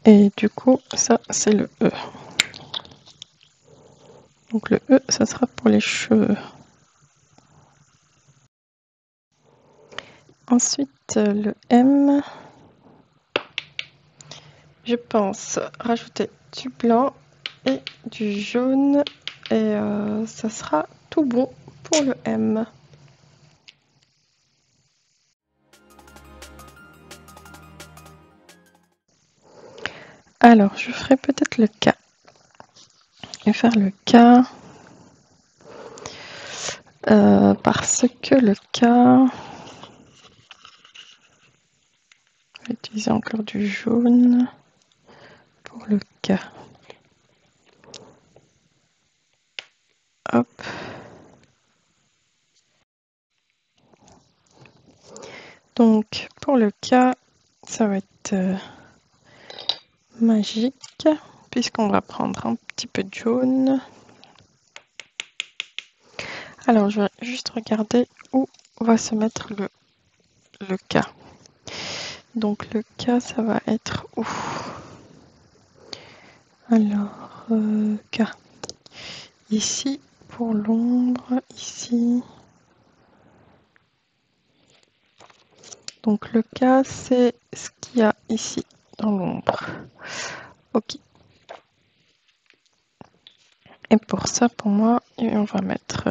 Et du coup, ça c'est le E. Donc le E, ça sera pour les cheveux. Ensuite, le M. Je pense rajouter du blanc et du jaune. Et ça sera tout bon pour le M. Alors, je ferai peut-être le K. Je vais faire le K. Parce que le K... Je vais utiliser encore du jaune pour le K. Hop. pour le cas, ça va être magique, puisqu'on va prendre un petit peu de jaune. Alors, je vais juste regarder où va se mettre le K. Donc, le K, ça va être où? Alors, K. Ici, pour l'ombre, ici. Donc, le K, c'est ce qu'il y a ici, dans l'ombre. Ok. Et pour ça, pour moi, on va mettre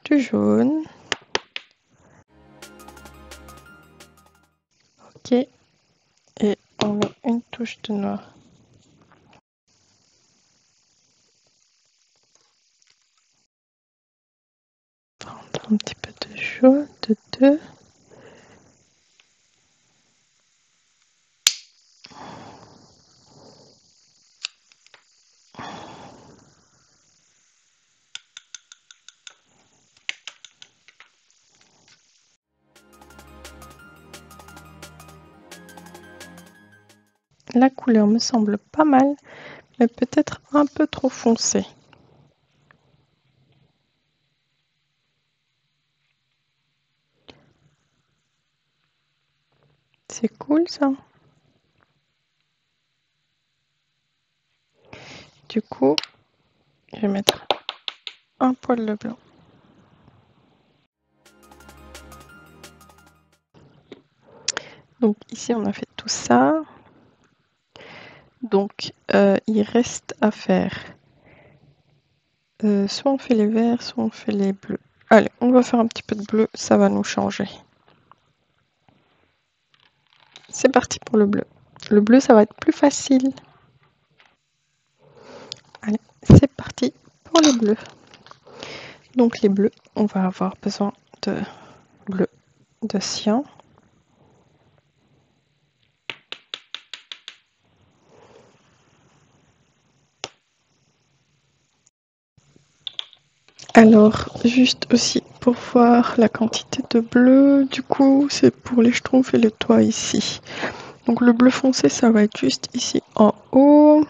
du jaune. Ok. Et on met une touche de noir. Prendre un petit peu de jaune, de 2. La couleur me semble pas mal, mais peut-être un peu trop foncée. C'est cool ça. Du coup, je vais mettre un poil de blanc. Donc ici, on a fait tout ça. Donc, il reste à faire. Soit on fait les verts, soit on fait les bleus. Allez, on va faire un petit peu de bleu, ça va nous changer. C'est parti pour le bleu. Le bleu, ça va être plus facile. Allez, c'est parti pour les bleus. Donc les bleus, on va avoir besoin de bleu de cyan. Alors, juste aussi pour voir la quantité de bleu, du coup, c'est pour les schtroumpfs et le toit ici. Donc le bleu foncé, ça va être juste ici en haut.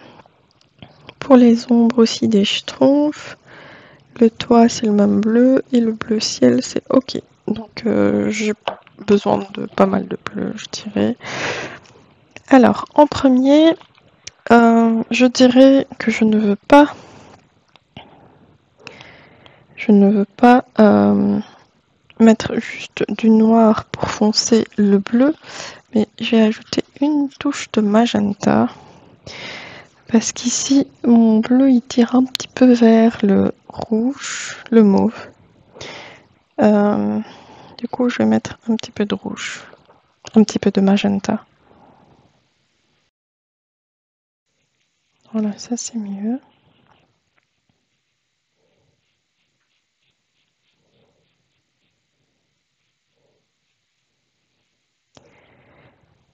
Pour les ombres aussi des schtroumpfs. Le toit, c'est le même bleu. Et le bleu ciel, c'est OK. Donc j'ai besoin de pas mal de bleu, je dirais. Alors, en premier, je dirais que je ne veux pas mettre juste du noir pour foncer le bleu, mais j'ai ajouté une touche de magenta parce qu'ici mon bleu il tire un petit peu vers le rouge, le mauve. Du coup, je vais mettre un petit peu de rouge, un petit peu de magenta. Voilà, ça c'est mieux.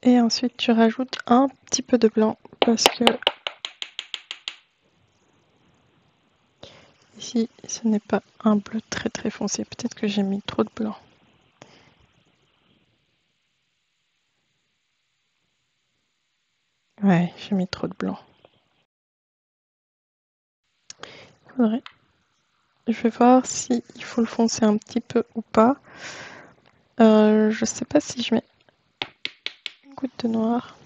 Et ensuite, tu rajoutes un petit peu de blanc parce que ici, ce n'est pas un bleu très très foncé. Peut-être que j'ai mis trop de blanc. Ouais, j'ai mis trop de blanc. Faudrait. Je vais voir si il faut le foncer un petit peu ou pas. Je sais pas si je mets une goutte de noir.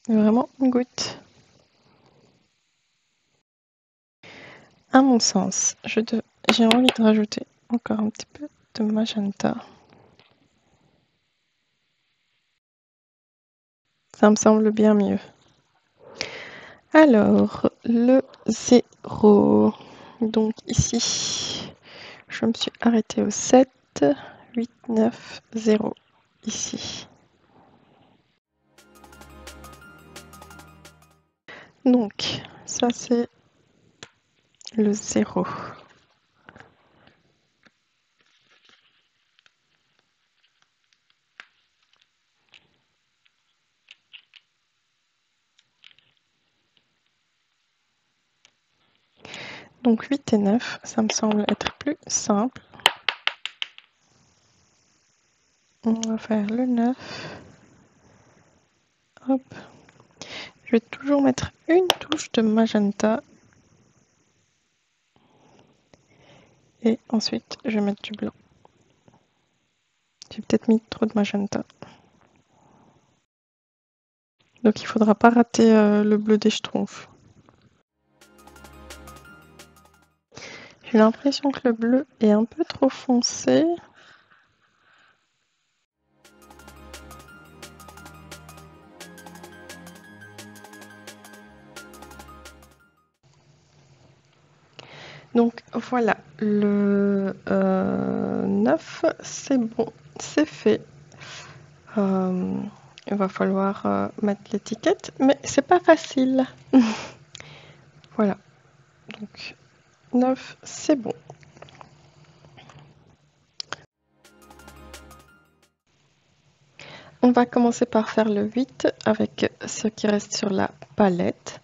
Vraiment une goutte. À mon sens, j'ai envie de rajouter encore un petit peu de magenta. Ça me semble bien mieux. Alors, le 0. Donc ici, je me suis arrêtée au 7, 8, 9, 0. Ici. Donc, ça c'est le 0. Donc 8 et 9, ça me semble être plus simple. On va faire le 9. Hop. Je vais toujours mettre une touche de magenta. Et ensuite, je vais mettre du blanc. J'ai peut-être mis trop de magenta. Donc il faudra pas rater le bleu des schtroumpfs. J'ai l'impression que le bleu est un peu trop foncé. Donc voilà, le 9, c'est bon, c'est fait. Il va falloir mettre l'étiquette, mais c'est pas facile. Voilà, donc 9, c'est bon. On va commencer par faire le 8 avec ce qui reste sur la palette.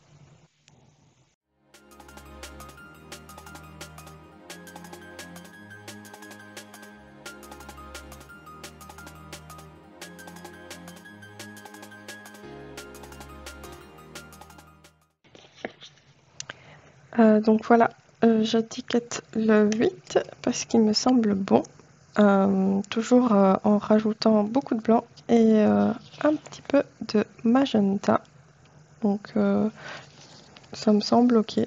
Donc voilà, j'étiquette le 8 parce qu'il me semble bon. Toujours en rajoutant beaucoup de blanc et un petit peu de magenta. Donc ça me semble ok.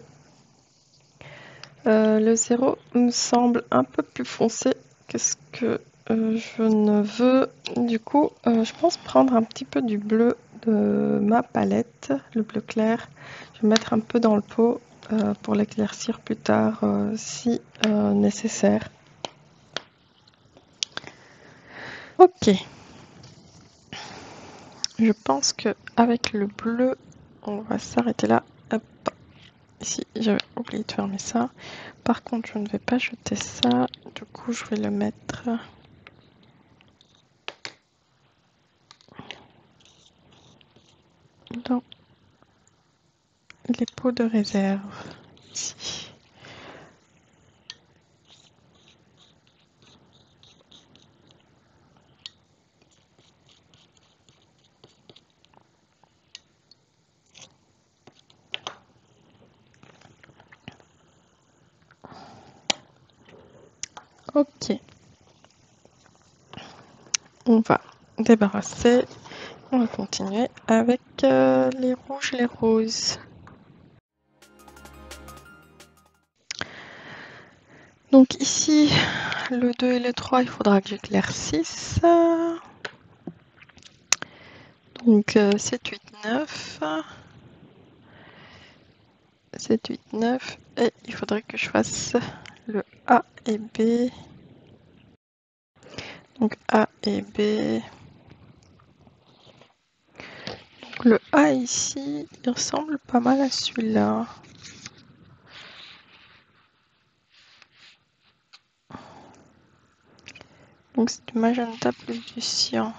Le 0 me semble un peu plus foncé que ce que je ne veux. Du coup, je pense prendre un petit peu du bleu de ma palette, le bleu clair. Je vais mettre un peu dans le pot pour l'éclaircir plus tard si nécessaire. Ok. Je pense que avec le bleu, on va s'arrêter là. Hop. Ici, j'avais oublié de fermer ça. Par contre, je ne vais pas jeter ça. Du coup, je vais le mettre dans les pots de réserve. Ici. Ok. On va débarrasser. On va continuer avec les rouges et les roses. Donc ici, le 2 et le 3, il faudra que j'éclaircisse. Donc 7, 8, 9. 7, 8, 9. Et il faudrait que je fasse le A et B. Donc A et B. Donc le A ici, il ressemble pas mal à celui-là. Donc c'est du magenta plus du cyan.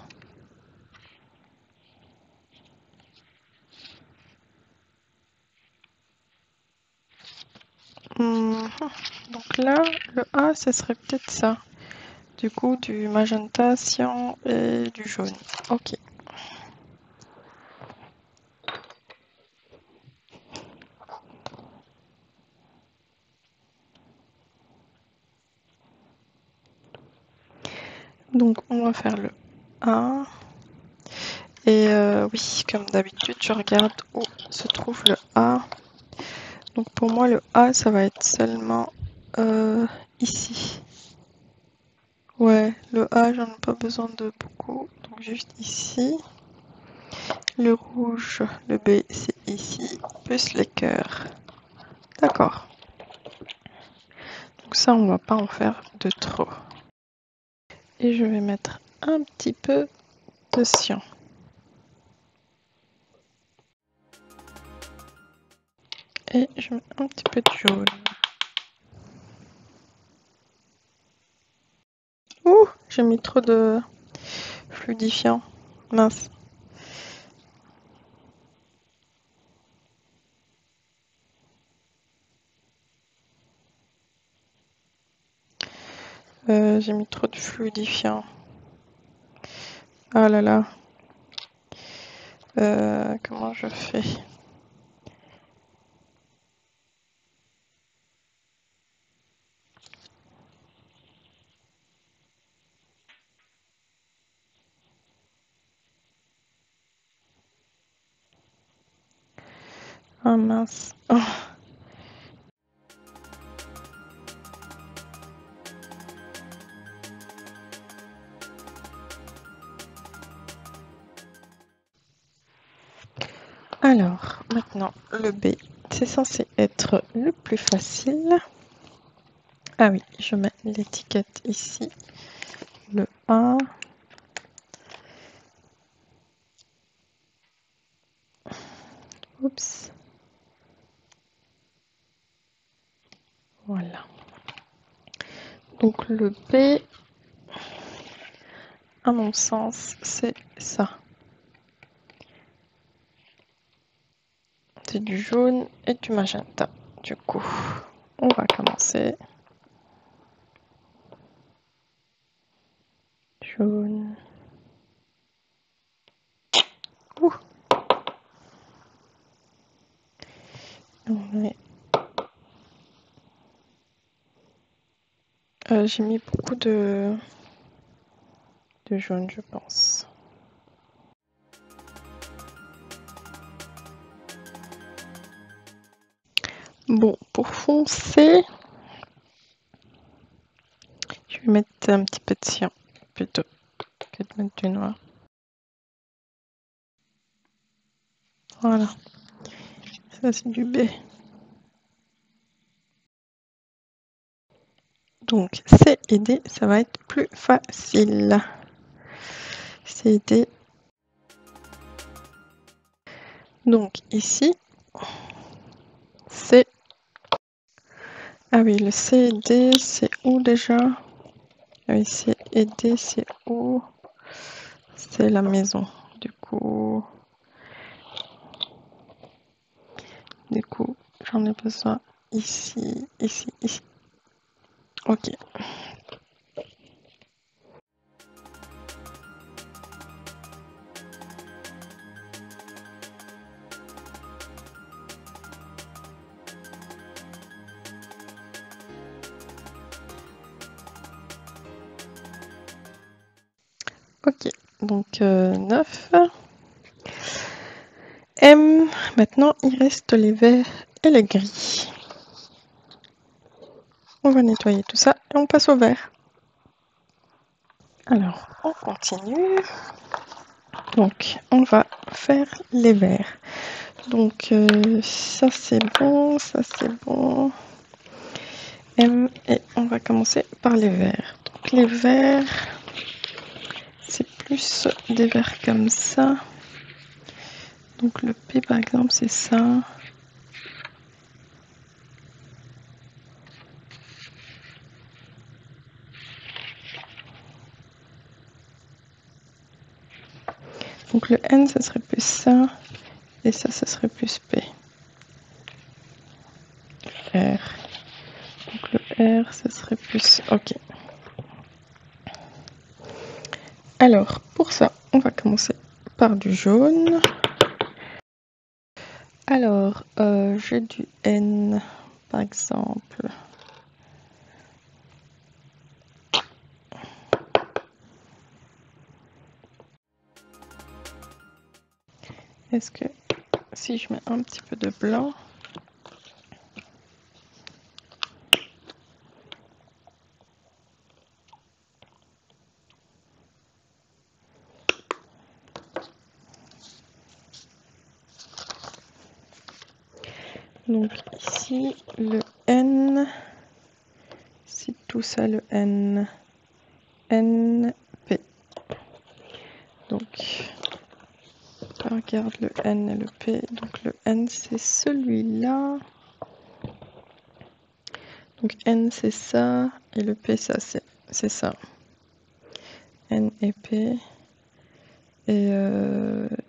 Donc là, le A, ce serait peut-être ça. Du coup, du magenta, cyan et du jaune. Ok. Donc on va faire le A. Et oui, comme d'habitude, je regarde où se trouve le A. Donc pour moi, le A, ça va être seulement ici. Ouais, le A, j'en ai pas besoin de beaucoup. Donc juste ici. Le rouge, le B, c'est ici. Plus les cœurs. D'accord. Donc ça, on va pas en faire de trop. Et je vais mettre un petit peu de cyan. Et je mets un petit peu de jaune. Ouh, j'ai mis trop de fluidifiant. Mince. J'ai mis trop de fluidifiant. Ah là là. Comment je fais? Ah mince. Oh. Alors, maintenant, le B, c'est censé être le plus facile. Ah oui, je mets l'étiquette ici. Le A. Oups. Voilà. Donc le B, à mon sens, c'est ça. C'est du jaune et du magenta. Du coup, on va commencer. Jaune. Ouh. J'ai mis beaucoup de jaune, je pense. Bon, pour foncer, je vais mettre un petit peu de cyan plutôt que de mettre du noir. Voilà, ça c'est du B. Donc C et D, ça va être plus facile. C et D. Donc ici, C. Ah oui, le C et D, c'est où déjà? Ah oui, C et D, c'est où? C'est la maison. Du coup, j'en ai besoin ici, ici, ici. Ok. Ok, donc 9. M, maintenant il reste les verts et les gris. On va nettoyer tout ça et on passe au vert. Alors, on continue. Donc, on va faire les verts. Donc, ça c'est bon, ça c'est bon. M, et on va commencer par les verts. Donc, les verts, c'est plus des verts comme ça. Donc, le P par exemple, c'est ça. Donc, le N, ça serait plus ça. Et ça serait plus P. R. Donc, le R, ça serait plus... Ok. Alors, pour ça, on va commencer par du jaune. Alors, j'ai du N, par exemple. Est-ce que si je mets un petit peu de blanc, donc ici, le N, c'est tout ça le N. N, P. Donc, on regarde le N et le P. Donc, le N, c'est celui-là. Donc, N, c'est ça. Et le P, ça, c'est ça. N et P. Et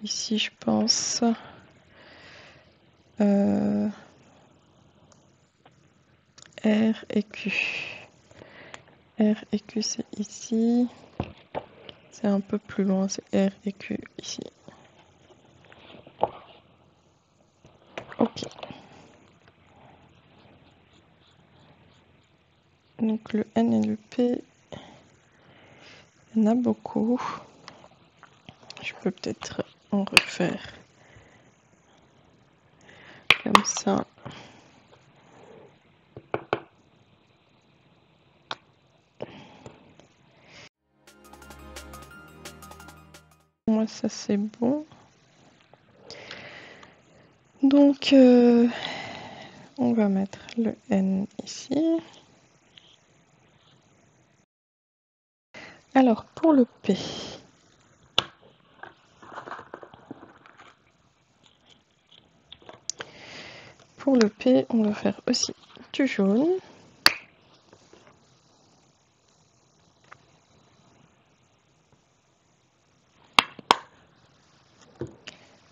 ici, je pense... R et Q. R et Q, c'est ici. C'est un peu plus loin, c'est R et Q ici. Ok. Donc le N et le P, il y en a beaucoup. Je peux peut-être en refaire comme ça. Moi, ça c'est bon. Donc, on va mettre le N ici. Alors, pour le P, on va faire aussi du jaune.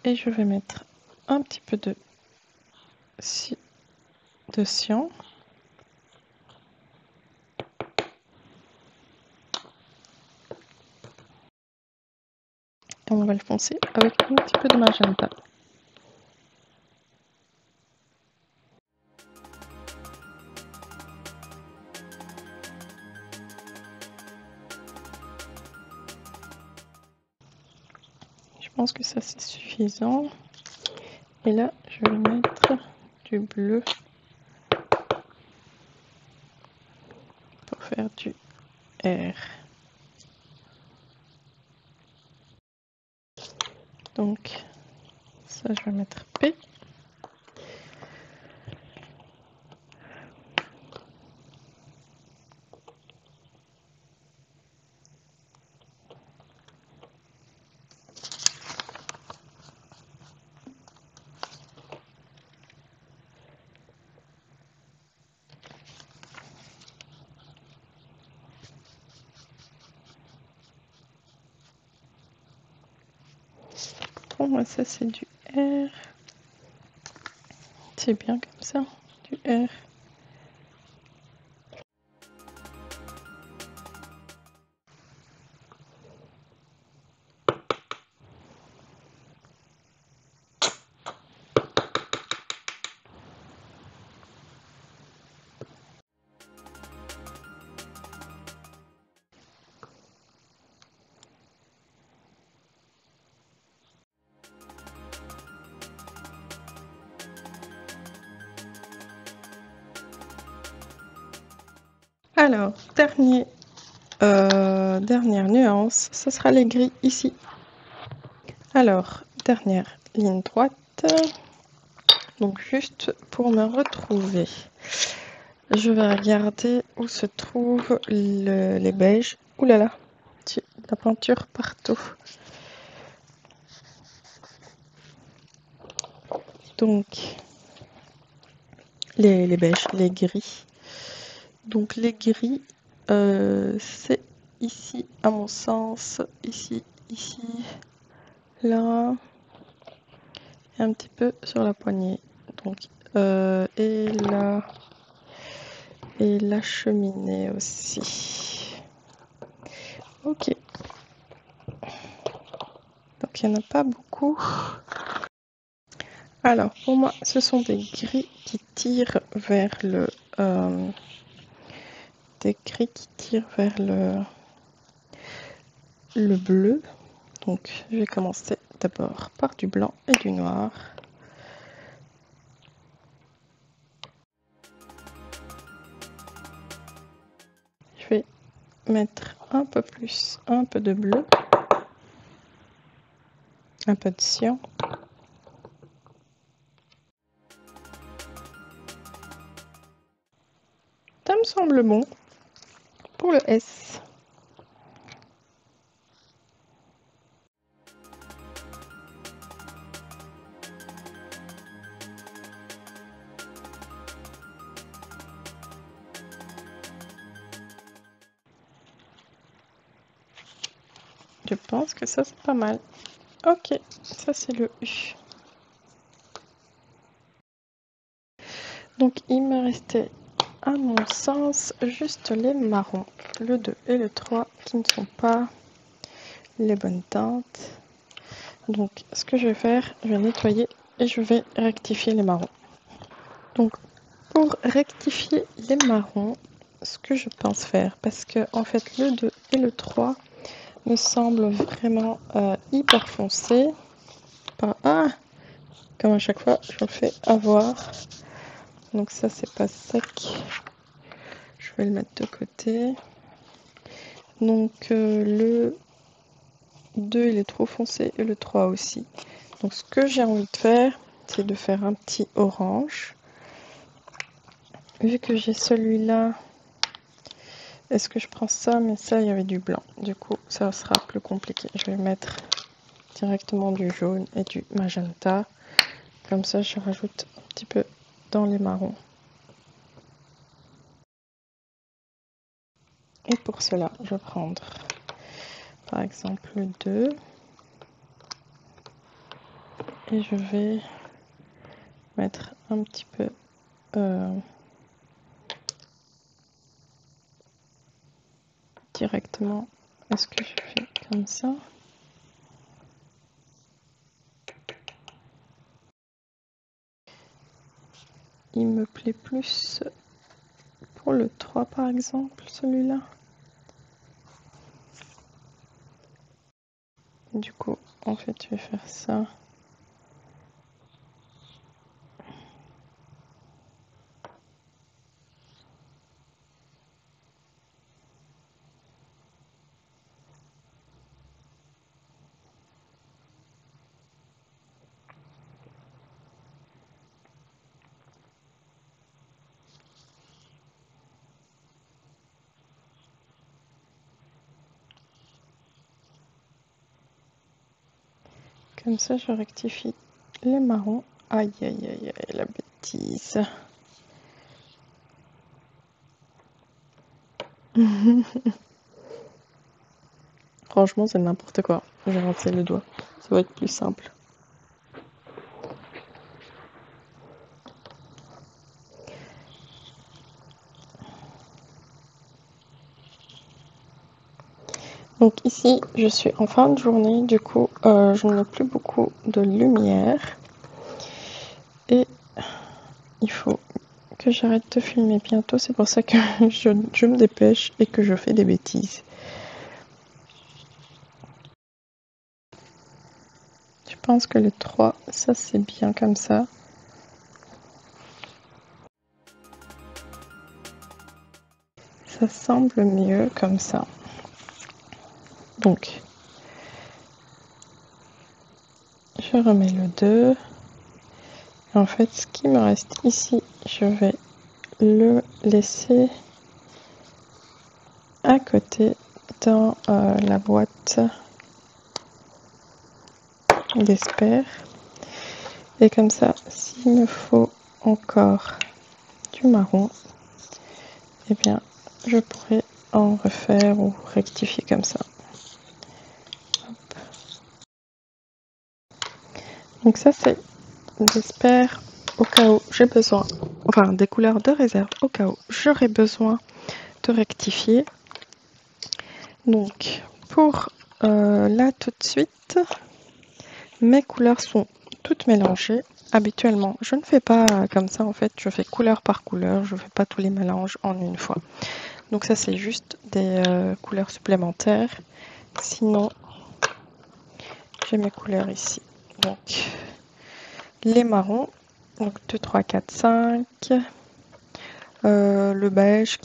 Et je vais mettre un petit peu de cyan. Et on va le foncer avec un petit peu de magenta. Je pense que ça c'est suffisant. Et là, je vais mettre du bleu pour faire du R. Donc, ça je vais mettre P. Pour moi, ça c'est du R. C'est bien comme ça, du R. Alors, dernière nuance, ce sera les gris ici. Alors, dernière ligne droite. Donc, juste pour me retrouver, je vais regarder où se trouvent les beiges. Ouh là là, la peinture partout. Donc, les beiges, les gris. Donc, les gris, c'est ici, à mon sens, ici, là, et un petit peu sur la poignée. Donc, et là, et la cheminée aussi. Ok. Donc, il n'y en a pas beaucoup. Alors, pour moi, ce sont des gris qui tirent vers le... des gris qui tirent vers le bleu. Donc, je vais commencer d'abord par du blanc et du noir. Je vais mettre un peu plus, un peu de bleu, un peu de cyan. Ça me semble bon pour le S. Je pense que ça c'est pas mal. Ok, ça c'est le U. Donc il me restait, à mon sens, juste les marrons, le 2 et le 3, qui ne sont pas les bonnes teintes. Donc ce que je vais faire, je vais nettoyer et je vais rectifier les marrons. Donc pour rectifier les marrons, ce que je pense faire, parce que en fait le 2 et le 3 me semblent vraiment hyper foncés. Comme à chaque fois, je me fais avoir. Donc ça, c'est pas sec. Je vais le mettre de côté. Donc le 2, il est trop foncé et le 3 aussi. Donc ce que j'ai envie de faire, c'est de faire un petit orange. Vu que j'ai celui-là, est-ce que je prends ça? Mais ça, il y avait du blanc. Du coup, ça sera plus compliqué. Je vais mettre directement du jaune et du magenta. Comme ça, je rajoute un petit peu dans les marrons. Et pour cela, je vais prendre par exemple le 2 et je vais mettre un petit peu directement. Est-ce que je fais comme ça? Il me plaît plus pour le 3 par exemple, celui-là. Du coup, en fait, je vais faire ça. Comme ça, je rectifie les marrons. Aïe, aïe, aïe, aïe, la bêtise. Franchement, c'est n'importe quoi. J'ai rincé le doigt. Ça va être plus simple. Donc ici, je suis en fin de journée. Du coup, je n'ai plus beaucoup de lumière. Et il faut que j'arrête de filmer bientôt. C'est pour ça que je me dépêche et que je fais des bêtises. Je pense que le 3, ça c'est bien comme ça. Ça semble mieux comme ça. Donc, je remets le 2. En fait, ce qui me reste ici, je vais le laisser à côté dans la boîte d'Esper. Et comme ça, s'il me faut encore du marron, eh bien, je pourrais en refaire ou rectifier comme ça. Hop. Donc ça, c'est d'Esper au cas où j'ai besoin, enfin des couleurs de réserve au cas où j'aurais besoin de rectifier. Donc pour là tout de suite, mes couleurs sont toutes mélangées. Habituellement, je ne fais pas comme ça en fait, je fais couleur par couleur, je ne fais pas tous les mélanges en une fois. Donc ça c'est juste des couleurs supplémentaires. Sinon, j'ai mes couleurs ici. Donc les marrons, donc 2, 3, 4, 5. Le beige,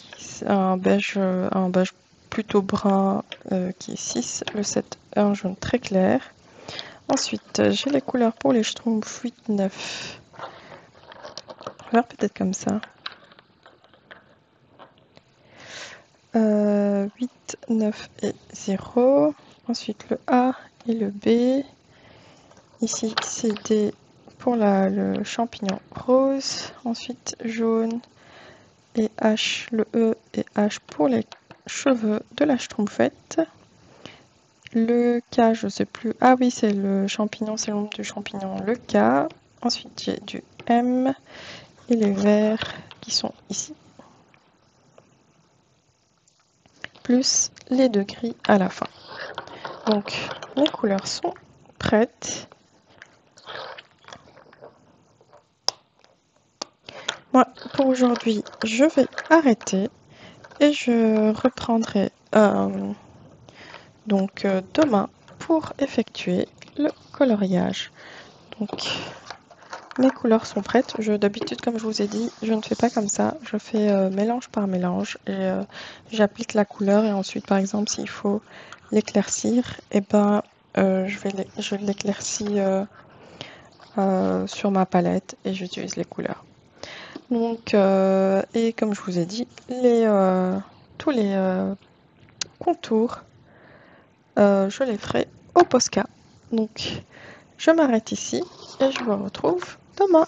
un beige plutôt brun qui est 6. Le 7, un jaune très clair. Ensuite, j'ai les couleurs pour les Schtroumpfs 8, 9. On va faire peut-être comme ça. 8, 9 et 0. Ensuite, le A et le B. Ici, c'est D pour le champignon rose. Ensuite, jaune et H, le E et H pour les cheveux de la Schtroumpfette. Le K, je sais plus. Ah oui, c'est le champignon, c'est l'ombre du champignon, le K. Ensuite, j'ai du M et les verts qui sont ici. Plus les deux gris à la fin. Donc, mes couleurs sont prêtes. Moi, pour aujourd'hui, je vais arrêter et je reprendrai demain pour effectuer le coloriage. Donc, mes couleurs sont prêtes. D'habitude, comme je vous ai dit, je ne fais pas comme ça. Je fais mélange par mélange et j'applique la couleur. Et ensuite, par exemple, s'il faut l'éclaircir, et ben, je l'éclaircis sur ma palette et j'utilise les couleurs. Donc, et comme je vous ai dit, tous les contours, je les ferai au Posca. Donc, je m'arrête ici et je vous retrouve demain.